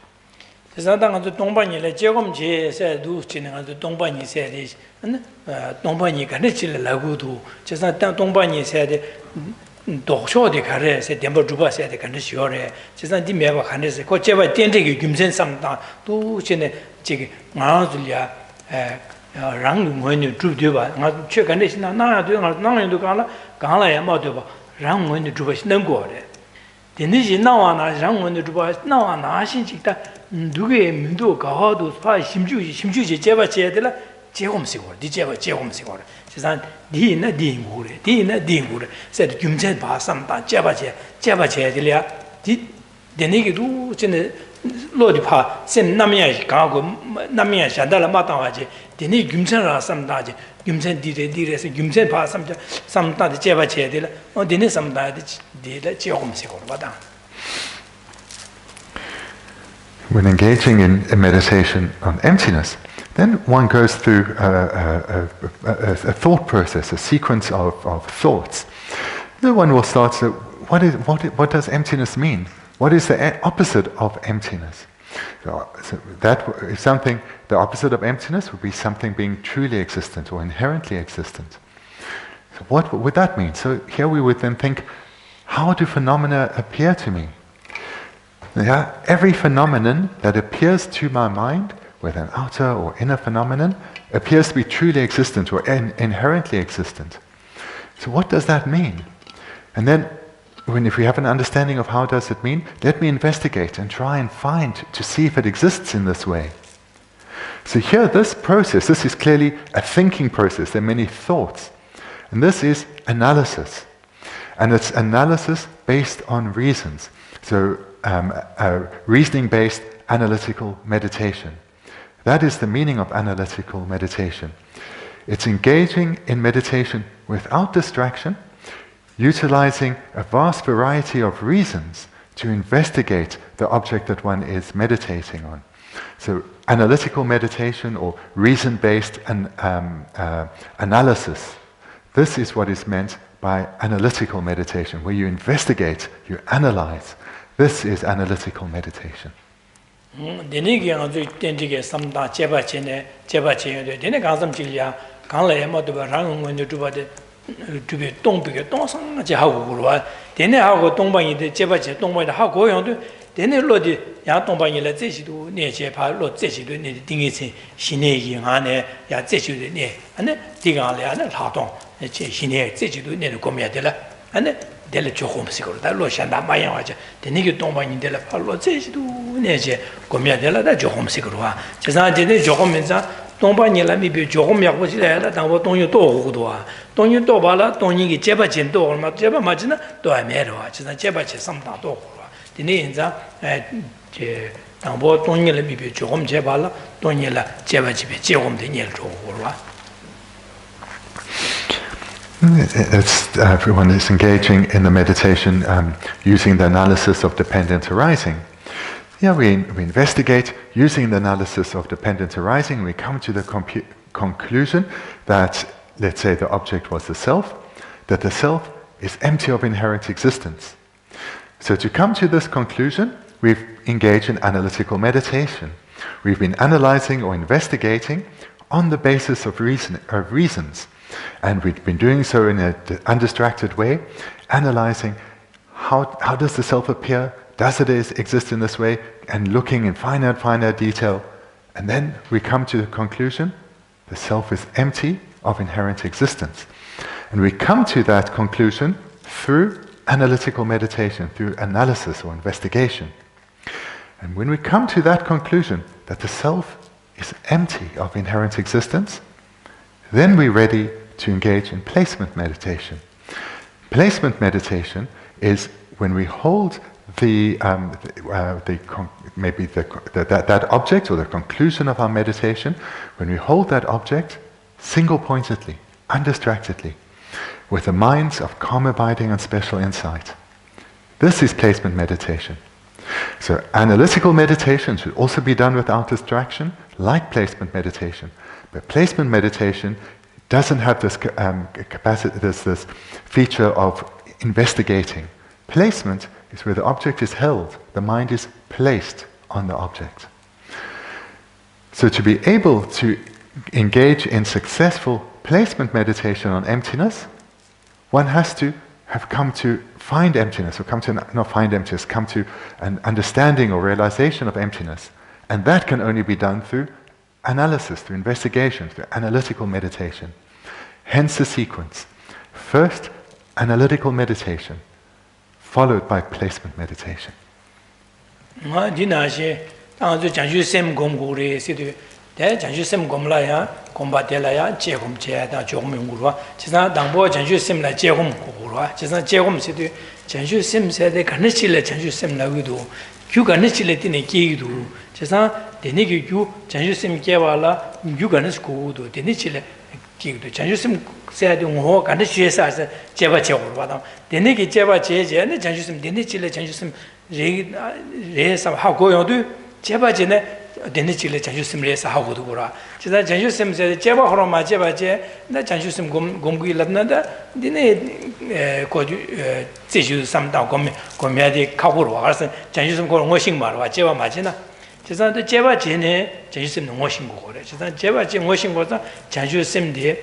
When engaging in meditation on emptiness, then one goes through a thought process, a sequence of thoughts. Then one will start to, what does emptiness mean? What is the opposite of emptiness? So that is something, the opposite of emptiness would be something being truly existent or inherently existent. So what would that mean? So here we would then think, how do phenomena appear to me? Yeah, every phenomenon that appears to my mind, whether an outer or inner phenomenon, appears to be truly existent or inherently existent. So what does that mean? And then, if we have an understanding of how does it mean, let me investigate and try and find to see if it exists in this way. So here, this process, this is clearly a thinking process. There are many thoughts. And this is analysis. And it's analysis based on reasons. So reasoning-based analytical meditation. That is the meaning of analytical meditation. It's engaging in meditation without distraction, utilizing a vast variety of reasons to investigate the object that one is meditating on. So analytical meditation or reason-based analysis. This is what is meant by analytical meditation, where you investigate, you analyze. This is analytical meditation. dele johom sikor da lo shanda ma yang wa je de ni ge dong ba ni de la pa lo zhe shi du ne je go mya de la da johom sikor wa je sa je de johom men sa dong ba ni la mi bi johom ya bo ji la da wo dong yu do hu do wa dong yu do ba la dong ni ge je ba jin do ma je ba ma ji na do ai me ro wa je sa je ba je sam da do hu wa de ni yin za je dang bo dong ni la mi bi johom je ba la dong ni la je ba ji bi je hom de ni zhe hu wa. Everyone is engaging in the meditation using the analysis of dependent arising. Yeah, we investigate using the analysis of dependent arising. We come to the conclusion that, let's say, the object was the self, that the self is empty of inherent existence. So to come to this conclusion, we've engaged in analytical meditation. We've been analyzing or investigating on the basis of reasons. And we've been doing so in an undistracted way, analyzing how does the self appear, does it exist in this way, and looking in finer detail. And then we come to the conclusion, the self is empty of inherent existence. And we come to that conclusion through analytical meditation, through analysis or investigation. And when we come to that conclusion, that the self is empty of inherent existence, then we're ready to engage in placement meditation. Placement meditation is when we hold that object or the conclusion of our meditation, when we hold that object single-pointedly, undistractedly, with the minds of calm abiding and special insight. This is placement meditation. So analytical meditation should also be done without distraction, like placement meditation. But placement meditation doesn't have this capacity, this feature of investigating. Placement is where the object is held, the mind is placed on the object. So to be able to engage in successful placement meditation on emptiness, one has to have come to find emptiness, or come to an understanding or realization of emptiness. And that can only be done through analysis, through investigation, through analytical meditation. Hence the sequence. First, analytical meditation, followed by placement meditation. janjusim sayade ngo kan de sa jeba che wo ba dene ki jeba che je ne janjusim dene chile janjusim re sa ha go yo du jeba je ne dene chile janjusim re sa ha go du gora jiza janjusim se jeba horo ma jeba je na janjusim gom gi labna da dene ko ju je ju sam da gom ya de ka go ro ga sa janjusim ko ngo sing ma ro jeba ma je na 지산 제바 제네 제시스 농어신 거래. 지산 제바 제 농어신 거다 장주sem데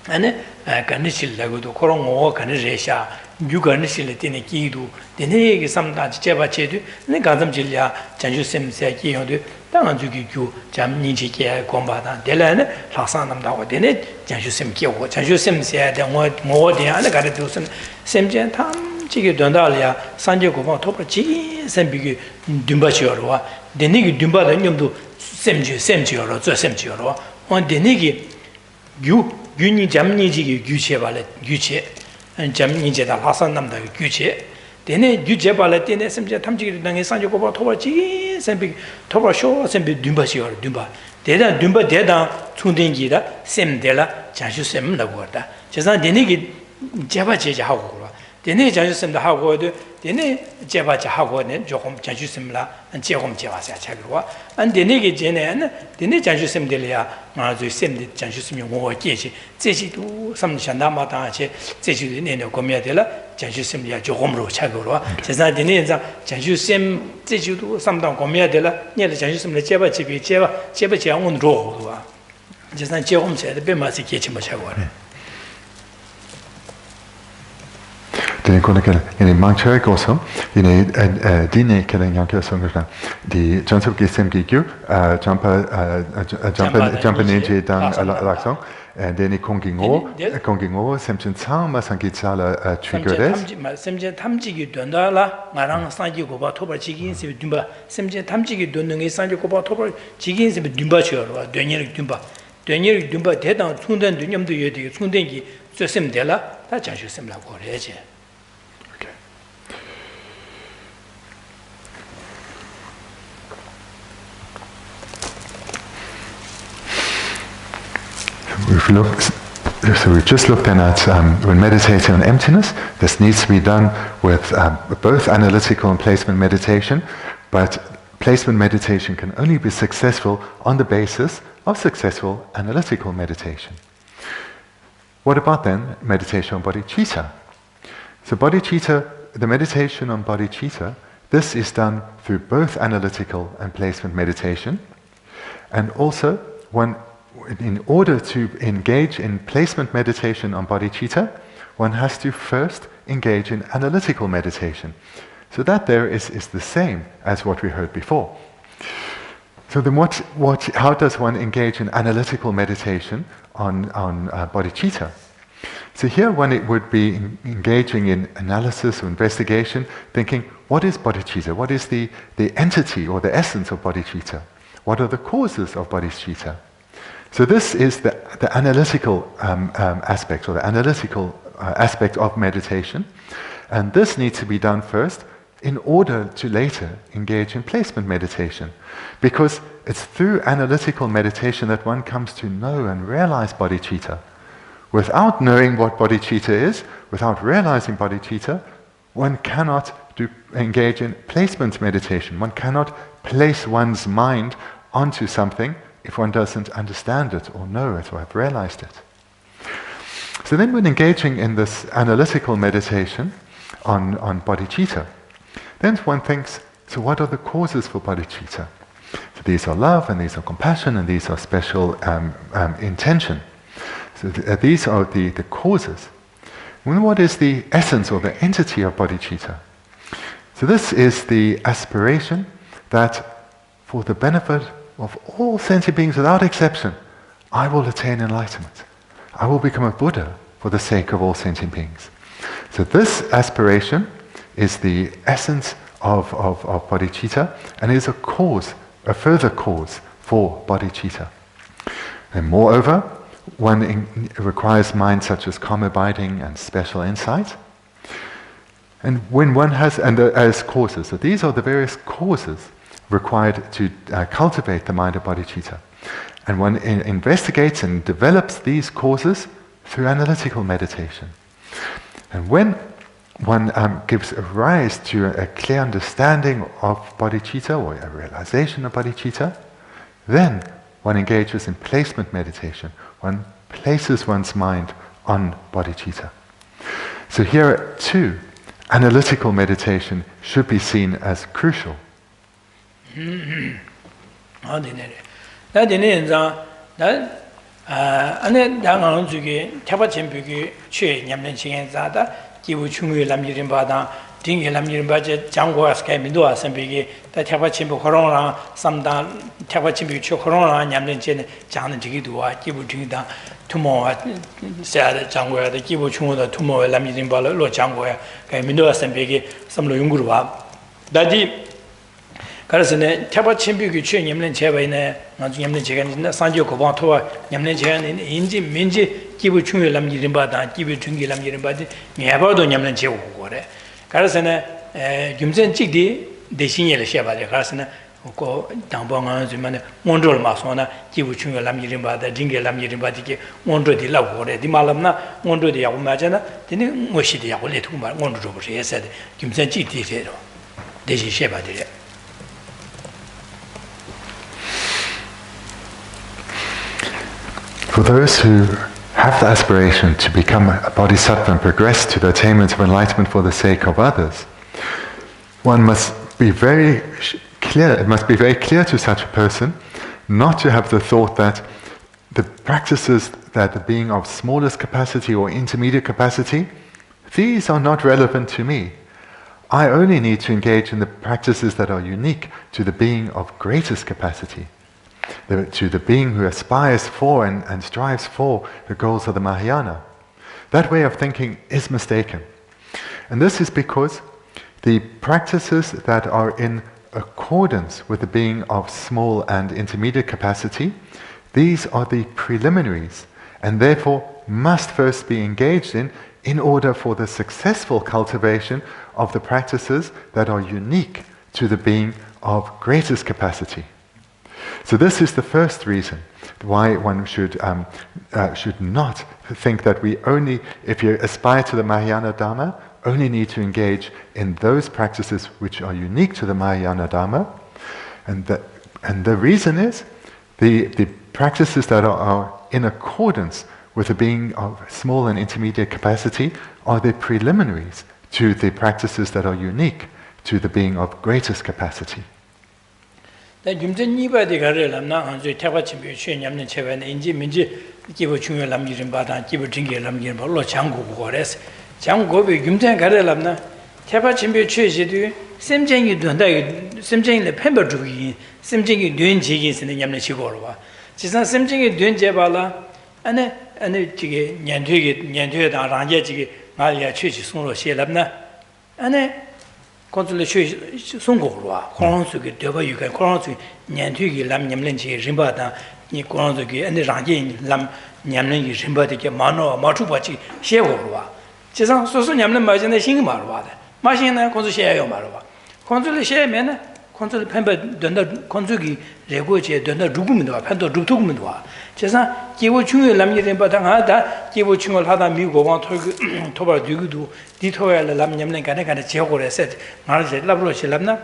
아니 간니실라고도 그런 거 간니레샤 뉴간니실 때네 기도 데네게 삼다 제바 제도 네 가담질야 장주sem세 기요도 당한 주기 교 잠니지게 공바다 데라네 라산남다고 데네 장주sem 기고 장주sem세 데뭐 뭐데 안에 가르도선 셈제 탐 지게 된다려 산제 고방 토프지 셈비게 듬바치어와 데니기 듬바다 념도 셈지어로 저 셈지어로 원 데니기 유니 잠니지기 규체발레 규체 jam ninjeda hasan namda gyuche dene gyuche bala dene semje tamji dange sanjo ko ba thoba ji sembi thoba sho sembi dumba siyor dumba deda dumba deda chungdengi da semdela janshu sem la gorda 제가 데니기 제바제자 하고 그러 데니 자주심도 하고 데니 제바제 하고는 조금 자주심라 조금 제바세 차기와 안 데니기 전에는 데니 자주심들이야 아주 셈데 자주심이 뭐 계시 제지도 삼산다마다 제 제지도 내내 고민해야 되라 자주심이야 조금으로 차기로 제가 데니 자주심 제지도 삼당 고민해야 되라 내가 자주심을 제바제 오늘로 제가 조금 제가 배마시 계치 뭐 차고 Den kunne in manche också in dine kan jag kan säga de chance of gesem gyu jump ninja dan laksong den kongingo semchen sama sangitsala triggers semchen 탐지기 된다라 나랑 상지고 봐 토벌 지긴세 듬바 semchen 탐지기 되는 게 상지고 봐 토벌 지긴세 듬바 쳐와 되니르 듬바 대당 충된 념도 여디 충된기 쇠sem되라 다 자주sem라고 그래야지 We've just looked then at when meditating on emptiness, this needs to be done with both analytical and placement meditation, but placement meditation can only be successful on the basis of successful analytical meditation. What about then meditation on bodhicitta? So bodhicitta, the meditation on bodhicitta, this is done through both analytical and placement meditation, and also in order to engage in placement meditation on bodhicitta, one has to first engage in analytical meditation. So that there is the same as what we heard before. So then how does one engage in analytical meditation on bodhicitta? So here one would be engaging in analysis or investigation, thinking, what is bodhicitta? What is the entity or the essence of bodhicitta? What are the causes of bodhicitta? So this is the analytical aspect, or the analytical aspect of meditation, and this needs to be done first in order to later engage in placement meditation, because it's through analytical meditation that one comes to know and realize bodhicitta. Without knowing what bodhicitta is, without realizing bodhicitta, one cannot engage in placement meditation. One cannot place one's mind onto something if one doesn't understand it or know it or have realized it. So then when engaging in this analytical meditation on bodhicitta, then one thinks, so what are the causes for bodhicitta? So these are love, and these are compassion, and these are special intention. So these are the causes. Well, what is the essence or the entity of bodhicitta? So this is the aspiration that for the benefit of all sentient beings without exception, I will attain enlightenment. I will become a Buddha for the sake of all sentient beings. So this aspiration is the essence of bodhicitta, and is a further cause for bodhicitta. And moreover, one requires mind such as calm abiding and special insight. And when one has, as causes, so these are the various causes required to cultivate the mind of bodhicitta. And one investigates and develops these causes through analytical meditation. And when one gives rise to a clear understanding of bodhicitta, or a realization of bodhicitta, then one engages in placement meditation. One places one's mind on bodhicitta. So here too, analytical meditation should be seen as crucial. 기부 중요의 남일인 바다 딩게 남일인 바제 장고가 스케미도 왔음비기 다 태바침부 코로나 삼다 태바침부 초 코로나 냠는제는 장는 지기도 와 기부 중이다 투모와 세아의 장고야 기부 중요의 투모의 남일인 바로 장고야 개민도 왔음비기 섬로 연구로 와 다지 그래서는 태바 침비기 취 냠는 제바이네 나중 냠는 제가 산조 고방 토와 냠는 제가 인지 민지 기부 중요 남기는 바다 기부 중기 남기는 바다 매버도 냠는 제고 그래 그래서는 김전 찍디 대신에 셔봐요 그래서는 고 당방은 좀 원조를 마소나 기부 중요 남기는 바다 딩게 남기는 바디게 원조디 라고 그래 디말람나 원조디 야고 맞잖아 근데 뭐시디 야고 레투 말 원조 버시 했어야 돼 김전 찍디세로 대신 셔봐요 For those who have the aspiration to become a bodhisattva and progress to the attainment of enlightenment for the sake of others, one must be very clear, it must be very clear to such a person not to have the thought that the practices that are being of smallest capacity or intermediate capacity, these are not relevant to me. I only need to engage in the practices that are unique to the being of greatest capacity. To the being who aspires for and strives for the goals of the Mahayana. That way of thinking is mistaken. And this is because the practices that are in accordance with the being of small and intermediate capacity, these are the preliminaries and therefore must first be engaged in order for the successful cultivation of the practices that are unique to the being of greatest capacity. So this is the first reason why one should not think that we only, if you aspire to the Mahayana Dharma, only need to engage in those practices which are unique to the Mahayana Dharma. And the reason is the practices that are in accordance with the being of small and intermediate capacity are the preliminaries to the practices that are unique to the being of greatest capacity. 김전 이바디 가려람나 안저 태바침비 취념는 체변 인지 민지 기부 중요 남기는 바다 기부 징계 남기는 벌로 장고고 그래서 장고비 김전 가려람나 태바침비 취지도 샘쟁이 된다 샘쟁이를 펜버주기 샘쟁이 된 지기스는 냠는 시고로 봐 지상 샘쟁이 된 제발라 안에 지게 년되다 랑제지기 말이야 취지 송로 시랍나 안에 control 송고로와 코론스게 되어 유가 코론스 년투기 람 냠는지 림바다 이 코론스게 안에 랑제 람 냠는지 림바되게 마노 마투바지 셰고로와 지상 소소 냠는 마진의 신이 말로와다 마신나 control 셰요 말로와 control 셰면은 control 펜바 된다 control이 레고제 된다 누구면도 판도 누구면도 와 지상 기부 중요 람이 림바다 하다 기부 중요를 하다 미고방 토바 두기도 디토야를 람 냠는 간에 제고를 했어 말을 랍로시 랍나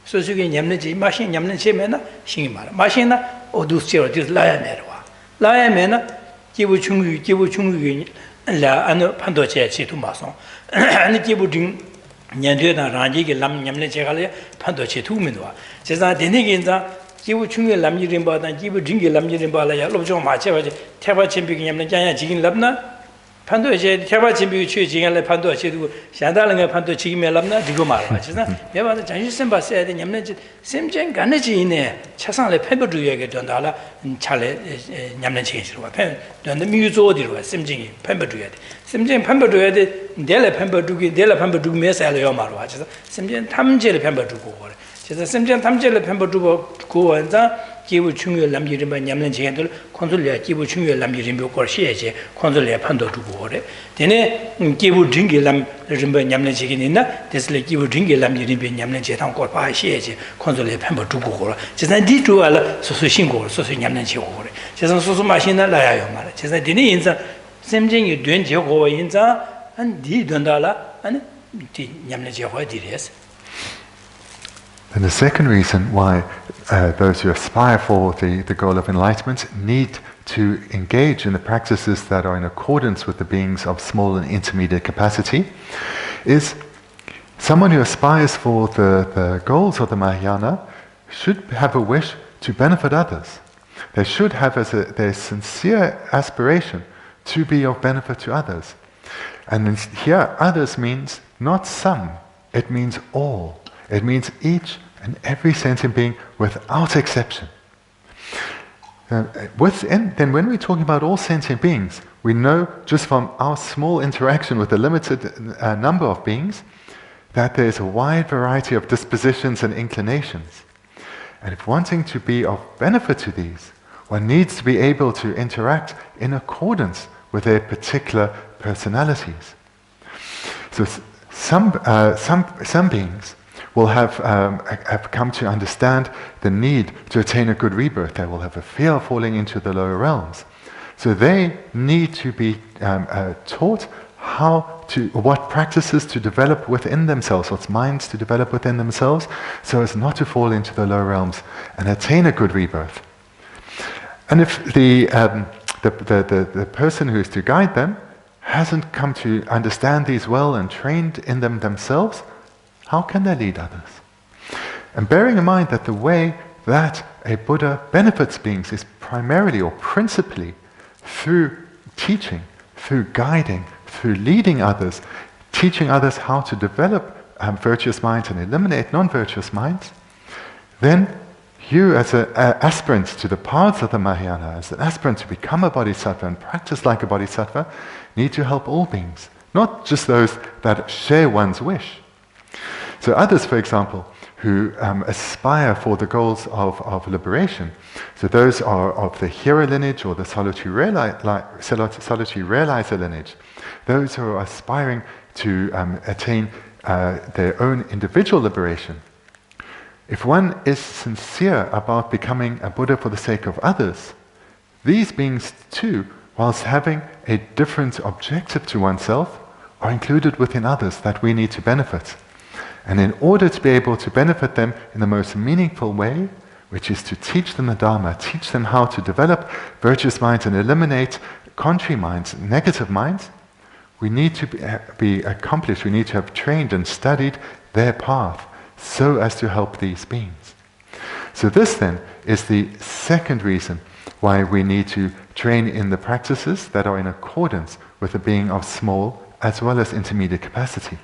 소수게 냠는지 마신 냠는 체면은 신이 말 마신나 어두스지로 라야메로와 라야메나 기부 중요 라 안에 판도 제치도 마송 아니 기부 중 년되다 랑지게 람 냠는 제가래 판도 제투면도 와 제가 되네긴자 기부 중요 남기는 바다 기부 징게 남기는 바라야 로좀 마쳐가지 태바 침비기 냠는 자야 지긴 랍나 판도 이제 태바 침비기 취 지간래 판도 제도 샹다는 거 판도 지기면 랍나 이거 말아 진짜 내가 자신심 봤어야 돼 냠는 샘쟁 간내지네 차상래 펜버주에게 된다라 차례 냠는 지기로 와 펜. 된다 미주어디로 샘쟁이 펜버주야 돼 샘쟁 펜버주야 돼 내래 펜버주기 내래 펜버주기 메살요 말아 진짜 샘쟁 탐제를 펜버주고 그래 그래서 샘쟁 탐제를 펜버주고 고원자 기부 중요 남기림바 냠는 제한들 콘솔리아 기부 중요 남기림바 거시에제 콘솔리아 판도 두고 그래 되네 기부 딩게람 림바 냠는 제기니나 데슬레 기부 딩게람 리림바 냠는 제당 거 바시에제 콘솔리아 판도 두고 그래 제가 디주알 소소 신고 소소 냠는 제고 그래 제가 소소 마신나 라야요 말 제가 되네 인자 샘쟁이 된 제고 인자 한디 된다라 아니 디 냠는 제고 디레스. And the second reason why those who aspire for the goal of enlightenment need to engage in the practices that are in accordance with the beings of small and intermediate capacity is someone who aspires for the goals of the Mahayana should have a wish to benefit others. They should have their sincere aspiration to be of benefit to others. And here others means not some, it means all. It means each and every sentient being without exception. Then when we're talking about all sentient beings, we know just from our small interaction with a limited number of beings that there is a wide variety of dispositions and inclinations. And if wanting to be of benefit to these, one needs to be able to interact in accordance with their particular personalities. So some beings will have come to understand the need to attain a good rebirth. They will have a fear of falling into the lower realms. So they need to be taught what practices to develop within themselves, what minds to develop within themselves, so as not to fall into the lower realms and attain a good rebirth. And if the person who is to guide them hasn't come to understand these well and trained in them themselves, how can they lead others? And bearing in mind that the way that a Buddha benefits beings is primarily or principally through teaching, through guiding, through leading others, teaching others how to develop virtuous minds and eliminate non-virtuous minds, then you as an aspirant to the paths of the Mahayana, as an aspirant to become a bodhisattva and practice like a bodhisattva, need to help all beings, not just those that share one's wish. So others, for example, who aspire for the goals of liberation, so those are of the hero lineage or the solitary realizer lineage, those who are aspiring to attain their own individual liberation. If one is sincere about becoming a Buddha for the sake of others, these beings too, whilst having a different objective to oneself, are included within others that we need to benefit. And in order to be able to benefit them in the most meaningful way, which is to teach them the Dharma, teach them how to develop virtuous minds and eliminate contrary minds, negative minds, we need to be accomplished, we need to have trained and studied their path so as to help these beings. So this then is the second reason why we need to train in the practices that are in accordance with the being of small as well as intermediate capacity.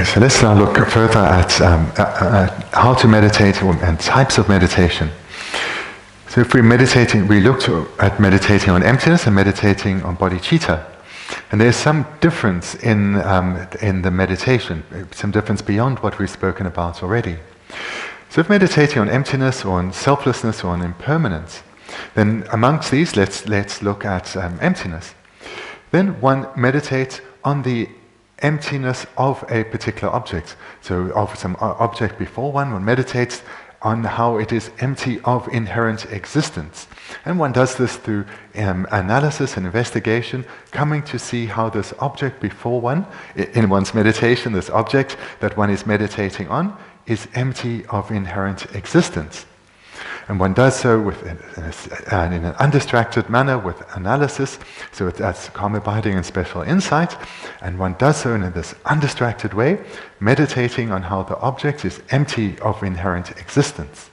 So let's now look further at how to meditate and types of meditation. So if we're meditating, we look at meditating on emptiness and meditating on bodhicitta. And there's some difference in the meditation, some difference beyond what we've spoken about already. So if meditating on emptiness or on selflessness or on impermanence, then amongst these, let's look at emptiness. Then one meditates on the emptiness of a particular object. So of some object before one meditates on how it is empty of inherent existence. And one does this through analysis and investigation, coming to see how this object before one, in one's meditation, this object that one is meditating on, is empty of inherent existence. And one does so in an undistracted manner with analysis, so that's calm abiding and special insight. And one does so in this undistracted way, meditating on how the object is empty of inherent existence.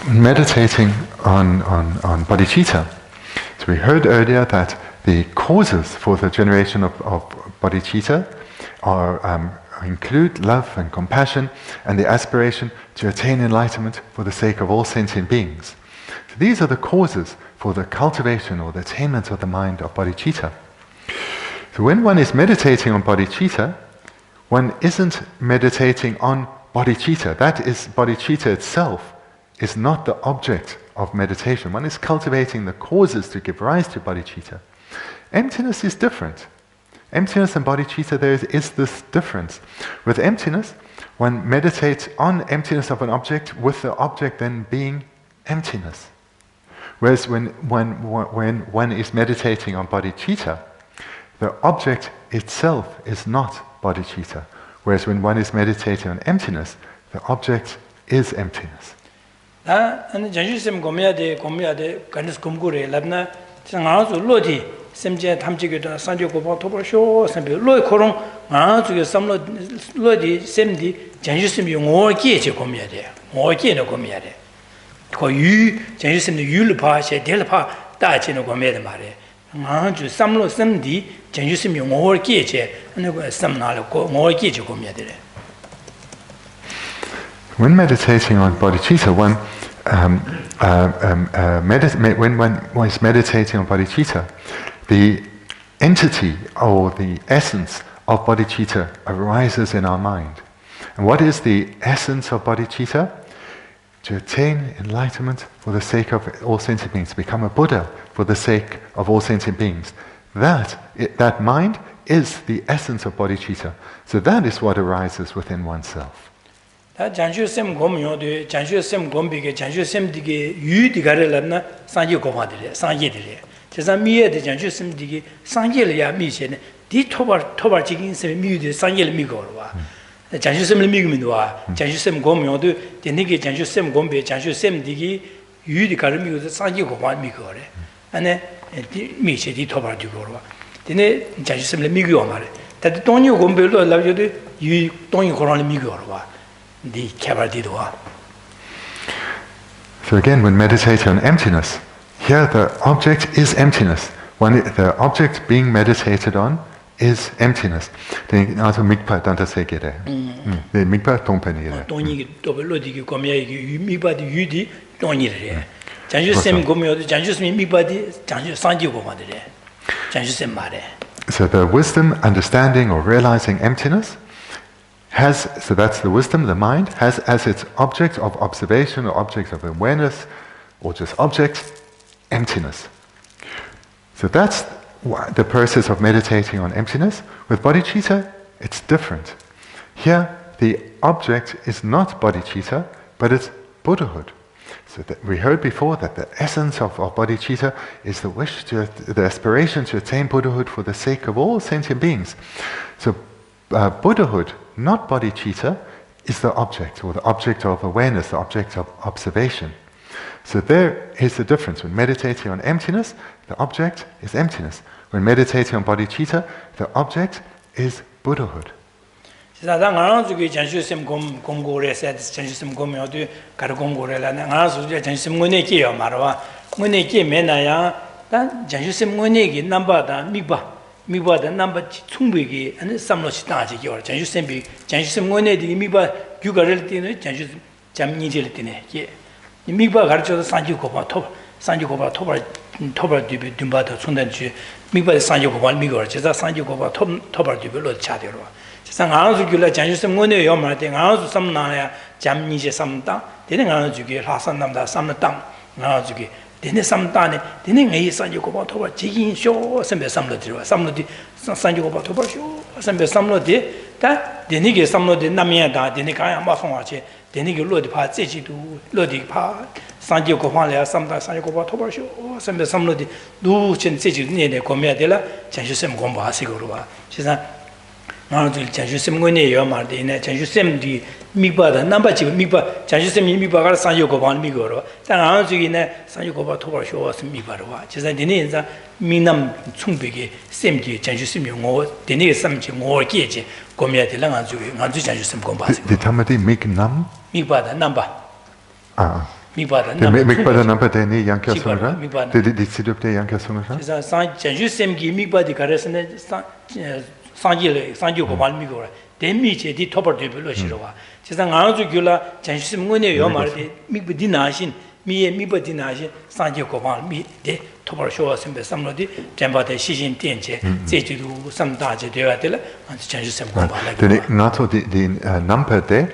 Meditating on bodhicitta. So we heard earlier that the causes for the generation of bodhicitta include love and compassion and the aspiration to attain enlightenment for the sake of all sentient beings. So these are the causes for the cultivation or the attainment of the mind of bodhicitta. So when one is meditating on bodhicitta, one isn't meditating on bodhicitta. That is, bodhicitta itself is not the object of meditation. One is cultivating the causes to give rise to bodhicitta. Emptiness is different. Emptiness and bodhicitta, there is this difference. With emptiness, one meditates on emptiness of an object with the object then being emptiness. Whereas when one is meditating on bodhicitta, the object itself is not bodhicitta. Whereas when one is meditating on emptiness, the object is emptiness. semje tamjige da sanjo gopa toba sho sembe loi korong nga zuge samlo loi di semdi janju sembi ngo gie je gomya de ngo gie no gomya de ko yu janju semdi yu le pa she de le pa da je no gomya de ma de nga ju samlo semdi janju sembi ngo gie je ne ko sam na le ko ngo gie je gomya de. When meditating on bodhicitta, when one is meditating on bodhicitta, the entity or the essence of bodhicitta arises in our mind. And what is the essence of bodhicitta? To attain enlightenment for the sake of all sentient beings, to become a Buddha for the sake of all sentient beings. That mind is the essence of bodhicitta. So that is what arises within oneself. janju sem gom yo de janju sem gom bi ge janju sem di ge yu di ga re la na sang ye go ma de le sang ye de le je sa mi ye de janju sem di ge sang ye le ya mi che ne di tobar ji gin sem mi yu de sang ye le mi go lo ba janju sem le mi mi do wa janju sem gom yo de de ni ge janju sem gom bi janju sem di ge yu di ga re mi go de sang ye go ma mi go re ane di mi che di tobar ji go lo ba de ne janju sem le mi go ma re ta de dong yu gom bi lo la yo de yu dong yu go ran le mi go lo ba. So again, when meditating on emptiness, here the object is emptiness. The object being meditated on is emptiness. Also mikpa danta segere. The mikpa tongpanire. Tongi dobelo di komya mikpa di yudi tongire. Janju sem gomyo janju sem mikpa di janju sanji gomadire. Janju sem mare. So the wisdom, understanding or realizing emptiness so that's the wisdom, the mind, has as its object of observation or object of awareness, or just object, emptiness. So that's the process of meditating on emptiness. With bodhicitta, it's different. Here, the object is not bodhicitta, but it's Buddhahood. So that we heard before that the essence of bodhicitta is the aspiration to attain Buddhahood for the sake of all sentient beings. So Buddhahood, not bodhicitta, is the object, or the object of awareness, the object of observation. So there is the difference. When meditating on emptiness, the object is emptiness. When meditating on bodhicitta, the object is Buddhahood. 미바다 남바 충분히 아니 삼로시 다지 겨 전주 셈비 전주 셈고네디 미바 규가를 때는 전주 잠니질 때네 예 미바 가르쳐서 산지 고바 토발 뒤비 듬바도 손단지 미바 산지 고바 미거 제가 산지 고바 토발 뒤비로 차대로 세상 아주 규라 전주 셈고네 요마데 아주 삼나야 잠니제 삼다 되는 아주 규 하산남다 삼나땅 아주 되네 삼다네 되네 이 산지 고바 토발 지긴 쇼 선배 삼로 들어 삼로디 산지 고바 토발 쇼 선배 삼로디 다 되네게 삼로디 남이야다 되네 가야 마송하지 되네게 로디 파 제지도 로디 파 산지 고바래 삼다 산지 고바 토발 쇼 선배 삼로디 누친 제지도 네네 고미야들라 전주샘 공부하시고로 와 세상 나도 전주샘 고네 요마데네 전주샘디 미바다 남바지 미바 자주sem이 미바가 산요고바 미거로 땅 저기네 산요고바 토바쇼스 미바로와 제가 되네자 미남 충백이 셈지 자주sem이 뭐 되네 셈지 뭐 끼지 고미야들랑 아주 자주셈 공부하세요. 디타마디 미남 미바다 남바 미바다 미바다 남바 되네 양켜서라 디시럽데 양켜서라 제가 산 자주sem기 미바디 가르스네 상지를 상지고 말미고 대미제 디 토벌 되별로 싫어와 세상 아주 규라 전심 문에 요 말이 미부디 나신 미에 미부디 나신 상지고 말미데 토벌 쇼었으면 삼로디 템바데 시신 텐제 제주도 삼다제 되어야 될 전심 공부하라 Den nato di nampade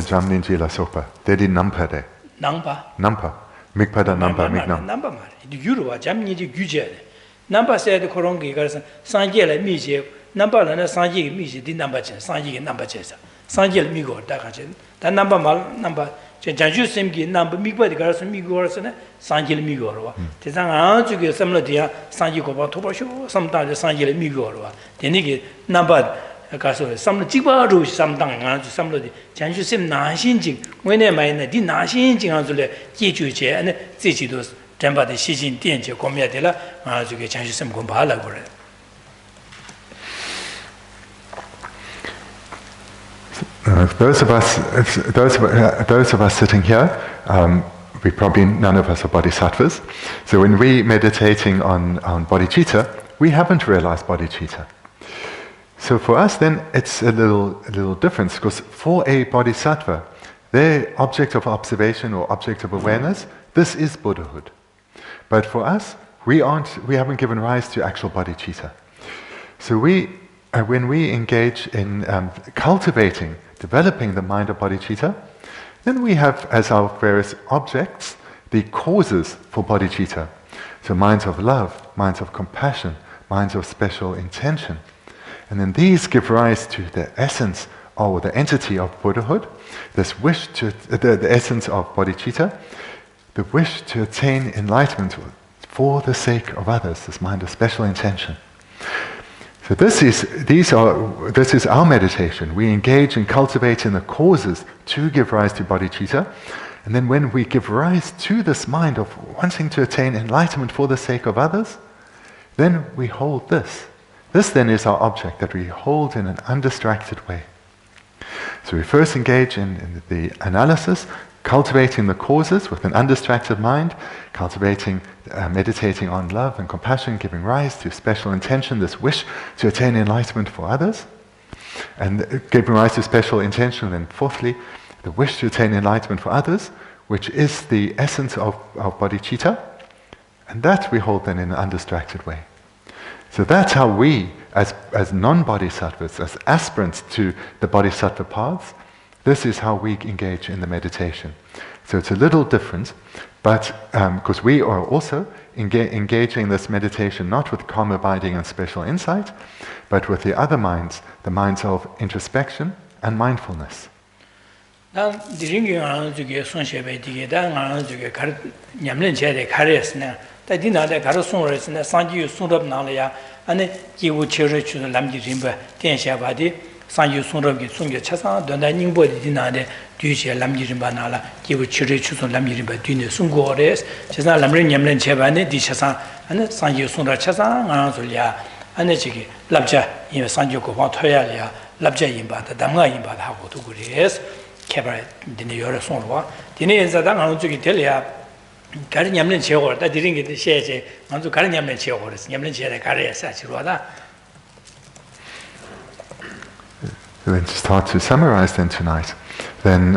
jamninji la sopa. Dedi nampade. Nampa. Mikpada nampa miknam. 남바 말. 유로와 잠니지 규제. 남바 세드 그런 게 그래서 상계를 미제 남바는 상계 미제 디 남바체 상계 남바체서 상계를 미고 다가체. 단 남바 말 남바 전주 셈기 남바 미고디 그래서 미고서는 상계를 미고로. 대상 아주게 섬로디야 상계 고바 토바쇼 섬다제 상계를 미고로. 되니게 남바 가서 삼로 찍바로 삼당 아주 삼로디 전주 셈 나신징 왜네 마이네 디 나신징 아주래 기주제 안에 제지도 템바데 시진 띠엔제 고미야데라 아주게 장시섬 공부하려고 그래. Those of us sitting here, we probably none of us are bodhisattvas. So when we meditating on bodhicitta, we haven't realized bodhicitta. So for us, then it's a little different because for a bodhisattva, their object of observation or object of awareness, this is Buddhahood. But for us, we haven't given rise to actual bodhicitta. So when we engage in cultivating, developing the mind of bodhicitta, then we have as our various objects the causes for bodhicitta. So minds of love, minds of compassion, minds of special intention. And then these give rise to the essence or the entity of Buddhahood, this wish to, the essence of bodhicitta, the wish to attain enlightenment for the sake of others, this mind of special intention. So this is our meditation. We engage in cultivating the causes to give rise to bodhicitta, and then when we give rise to this mind of wanting to attain enlightenment for the sake of others, then we hold this. This then is our object that we hold in an undistracted way. So we first engage in the analysis, cultivating the causes with an undistracted mind, cultivating, meditating on love and compassion, giving rise to special intention, this wish to attain enlightenment for others, and giving rise to special intention, and fourthly, the wish to attain enlightenment for others, which is the essence of bodhicitta, and that we hold then in an undistracted way. So that's how we, as non-bodhisattvas, as aspirants to the bodhisattva paths, this is how we engage in the meditation. So it's a little different, but because we are also engaging this meditation not with calm abiding and special insight, but with the other minds, the minds of introspection and mindfulness. 다디나데 가르송으로서는 상지유 송럽 나려야 안에 기우 체르추는 남기 림바 텐샤바디 상지유 송럽기 송게 차상 donda닝보디 디나데 뒤에 남기 림바 나라 기우 체르추는 남기 림바 뒤에 송고레스 제가 람림 냠len 제반에 디차상 안에 상지유 송럽 차상 안솔야 안에 지기 랍자 이 상지유 고방 토야려 랍자 임바다 담가 임바다 하고도 그래서 개발 디네 여러 송으로 디네 인자당 안 쪽이 될야 가른 냠는 제거를 다 드린 게 시에제 먼저 가른 냠는 제거를 냠는 제에 가려서 지로다. Then to start to summarize then tonight, then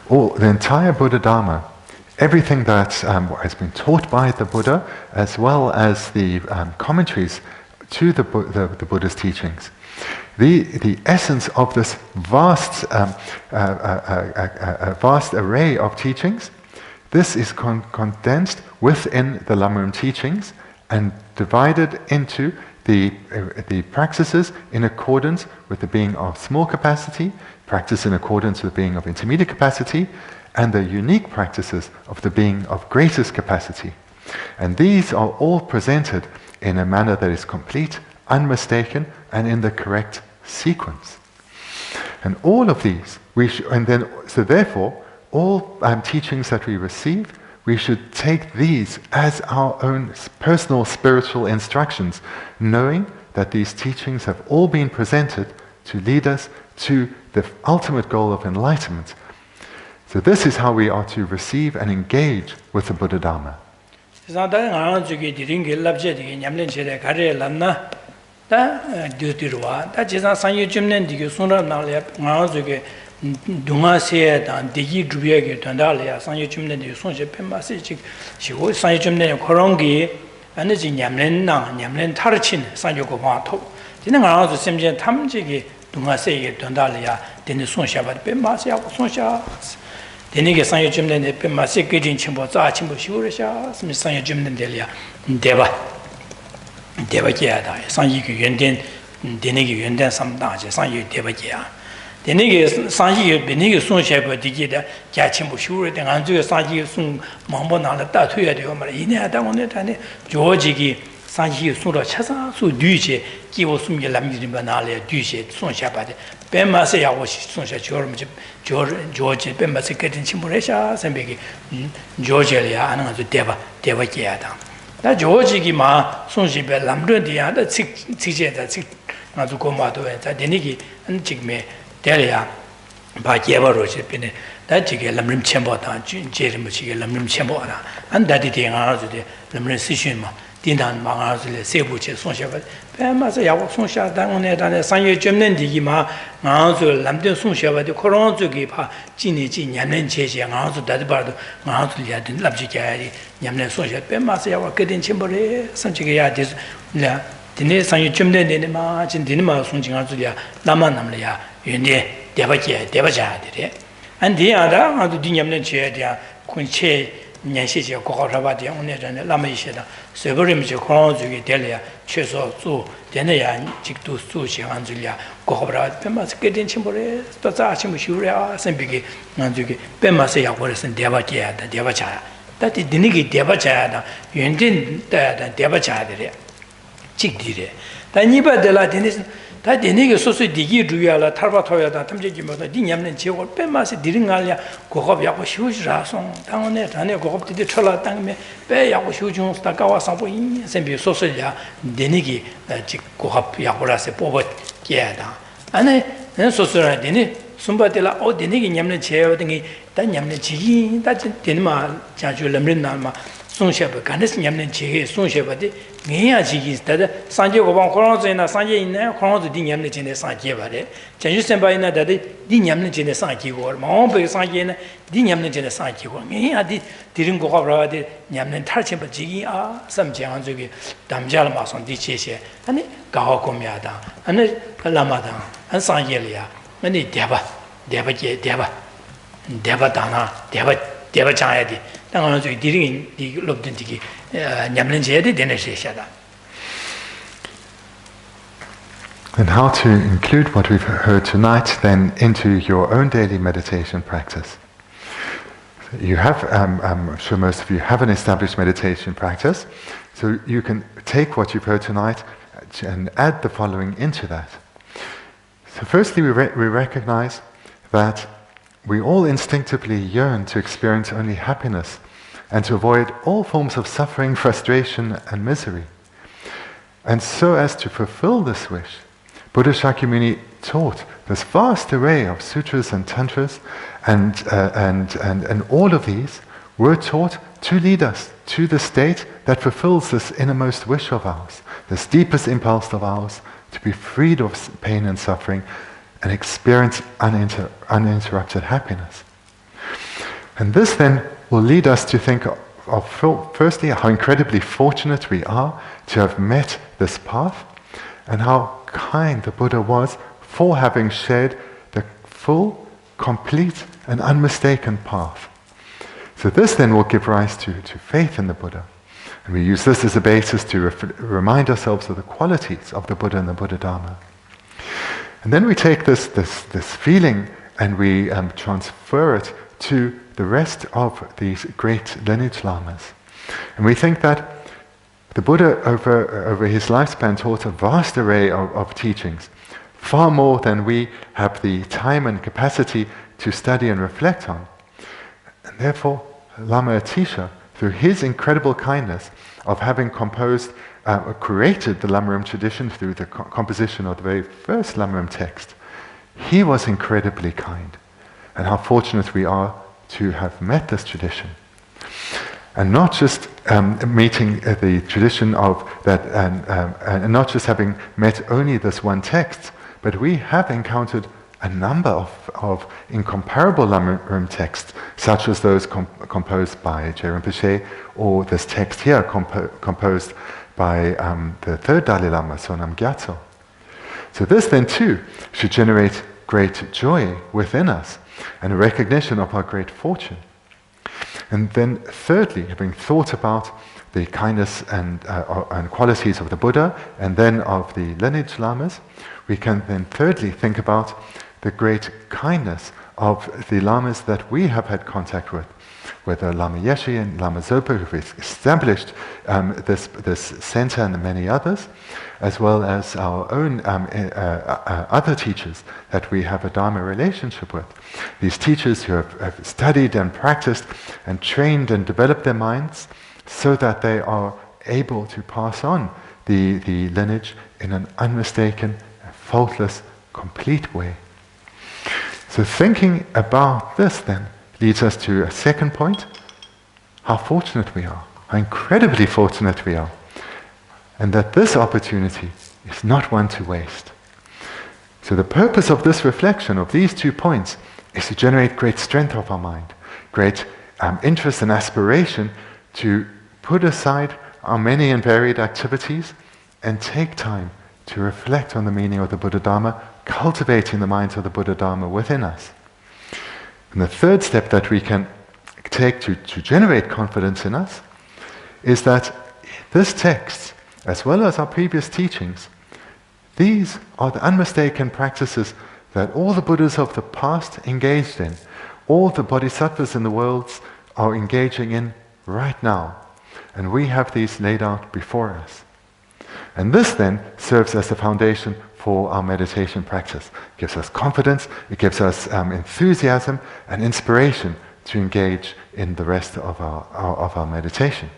the entire Buddha Dharma, everything that has been taught by the Buddha, as well as the commentaries to the Buddha's teachings, the essence of this vast array of teachings, this is condensed within the Lam Rim teachings and divided into the practices in accordance with the being of small capacity, practice in accordance with the being of intermediate capacity, and the unique practices of the being of greatest capacity. And these are all presented in a manner that is complete, unmistaken, and in the correct sequence. And all of these, so therefore, all teachings that we receive, we should take these as our own personal spiritual instructions, knowing that these teachings have all been presented to lead us to the ultimate goal of enlightenment. So this is how we are to receive and engage with the Buddha Dharma. 다 드드와 다 제사 상유 줌는 디게 손을 나려 나서게 동아세다 디기 주비에게 된다려 상유 줌는 디 손제 펜마세지 시고 상유 줌는 그런 게 안지 냠렌나 냠렌 타르친 상유고 바토 지는 가서 심지어 탐지기 동아세게 된다려 되는 손샤바 펜마세하고 손샤 되니게 상유 줌는 펜마세 께진 침보 자 침보 시고르샤 스미 상유 줌는 데려 대바 대바기야다 상이기 연된 되네기 연된 삼다제 상이 대바기야 되네기 상이 베네기 손셰버 디기다 갸침부 슈르 등 안주에 상이 손 망보나라 따투야 되고 말 이내하다 오늘 다네 조지기 상이 손으로 차사 수 뒤제 기고 숨게 남기는 나래 뒤제 손셰바데 뱀마세 야고 손셰 조르지 조지 뱀마세 같은 침부레샤 선배기 조제리아 하는 아주 대바기야다 다 조지기 마 손시베 람르디야 다 직제다 직 아주 고마도에 다 되니기 안직메 데려야 바게버로지 비네 다 지게 람림 첨보다 제르무지게 람림 첨보라 안다디 대가지데 람림 시신마 딘단 망아즈레 세부체 손샤바 배마서 야고 손샤 당원에다네 상여 점는 디기마 나즈 람데 손샤바데 코로나족이 파 진이지 냠는 제제 나즈 다드바도 나즈 야든 랍지게야리 냠는 손샤 배마서 야고 그든 침벌에 선지게 야디스 라 디네 상여 점는 데네마 진디네마 손징아즈야 나만 남려야 윤데 대바자들이 안디야다 아주 디냠는 제야디야 군체 년시제 고고라바디 오늘은 라마이시다 세버림지 코로나족이 될이야 최소 주 되네야 직도 수시 안줄이야 고고라 뱀마스 깨진 침벌에 또 자침 쉬우랴 선비기 안주기 뱀마스 약벌에서 대바지야다 대바자 다디 디니기 대바자야다 연진 때다 대바자들이 직디래 다니바들라 디니 다 되네게 소소 디기 주야라 탈바토야다 탐제기마다 디냠는 제고 뱀마스 디링알야 고급 약고 쉬우지라송 당원에 단에 고급들이 철라 땅에 배 약고 쉬우중스다 가와서 보인 선비 소소야 되네게 직 고급 약고라서 뽑아 깨다 안에 소소라 되네 숨바들라 어 되네게 냠는 제어 등이 다 냠는 지기 다 되는마 자주 람린나마 손셰바 간에스 냠는 제게 손셰바데 내야 지기스다 산제고 방 코로나제나 산제 있네 코로나도 디냠는 제네 산제바데 전주선바이나 다데 디냠는 제네 산제고 마음베 산제나 디냠는 제네 산제고 내야디 디린 고가브라데 냠는 탈침바 지기 아 삼제한 저기 담자를 마선 디체셰 아니 가하고미야다 아니 라마다 한 산제리야 아니 대바다나 대바자야디 당연히 저기 디링 디 롭든 디기 냠는 제야디 되네시샤다. And how to include what we've heard tonight then into your own daily meditation practice. You have, I'm sure most of you have an established meditation practice, so you can take what you've heard tonight and add the following into that. So firstly, we recognize that we all instinctively yearn to experience only happiness and to avoid all forms of suffering, frustration, and misery. And so as to fulfill this wish, Buddha Shakyamuni taught this vast array of sutras and tantras, and all of these were taught to lead us to the state that fulfills this innermost wish of ours, this deepest impulse of ours, to be freed of pain and suffering and experience uninterrupted happiness. And this then will lead us to think of firstly how incredibly fortunate we are to have met this path, and how kind the Buddha was for having shared the full, complete and unmistaken path. So this then will give rise to faith in the Buddha. And we use this as a basis to remind ourselves of the qualities of the Buddha and the Buddha Dharma. And then we take this feeling and we transfer it to the rest of these great lineage lamas. And we think that the Buddha over his lifespan taught a vast array of teachings, far more than we have the time and capacity to study and reflect on. And therefore, Lama Atisha, through his incredible kindness of having created the Lam Rim tradition through the composition of the very first Lam Rim Text, he was incredibly kind. And how fortunate we are to have met this tradition. and not just meeting the tradition of that, and not just having met only this one text, but we have encountered a number of incomparable Lam Rim texts, such as those composed by Geshe Rinpoche, or this text here composed by the third Dalai Lama, Sonam Gyatso. So this then too should generate great joy within us and a recognition of our great fortune. And then thirdly, having thought about the kindness and qualities of the Buddha and then of the lineage lamas, we can then thirdly think about the great kindness of the lamas that we have had contact with, whether Lama Yeshe and Lama Zopa, who've established this center and many others, as well as our own other teachers that we have a Dharma relationship with. These teachers who have studied and practiced and trained and developed their minds so that they are able to pass on the lineage in an unmistaken, faultless, complete way. So thinking about this then leads us to a second point: how fortunate we are, how incredibly fortunate we are, and that this opportunity is not one to waste. So the purpose of this reflection, of these 2 points, is to generate great strength of our mind, great interest and aspiration to put aside our many and varied activities and take time to reflect on the meaning of the Buddha Dharma, cultivating the minds of the Buddha Dharma within us. And the third step that we can take to generate confidence in us is that this text, as well as our previous teachings, these are the unmistaken practices that all the Buddhas of the past engaged in, all the Bodhisattvas in the world are engaging in right now. And we have these laid out before us. And this then serves as the foundation for our meditation practice. It gives us confidence, it gives us enthusiasm and inspiration to engage in the rest of our meditation.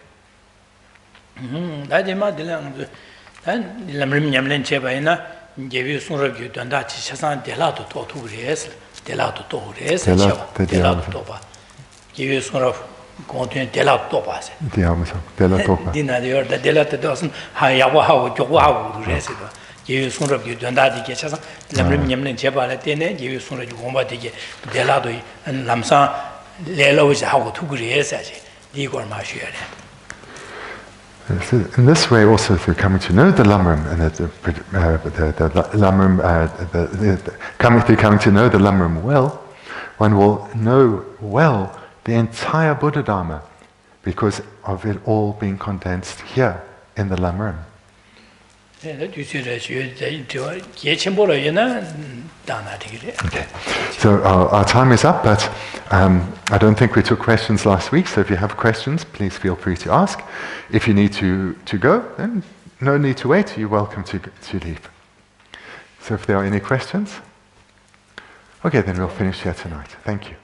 In this way, also through coming to know the Lam Rim and coming to know the Lam Rim well, one will know well the entire Buddha Dharma because of it all being condensed here in the Lam Rim. Okay, so our time is up, but I don't think we took questions last week, so if you have questions, please feel free to ask. If you need to go, then no need to wait, you're welcome to leave. So if there are any questions, okay, then we'll finish here tonight. Thank you.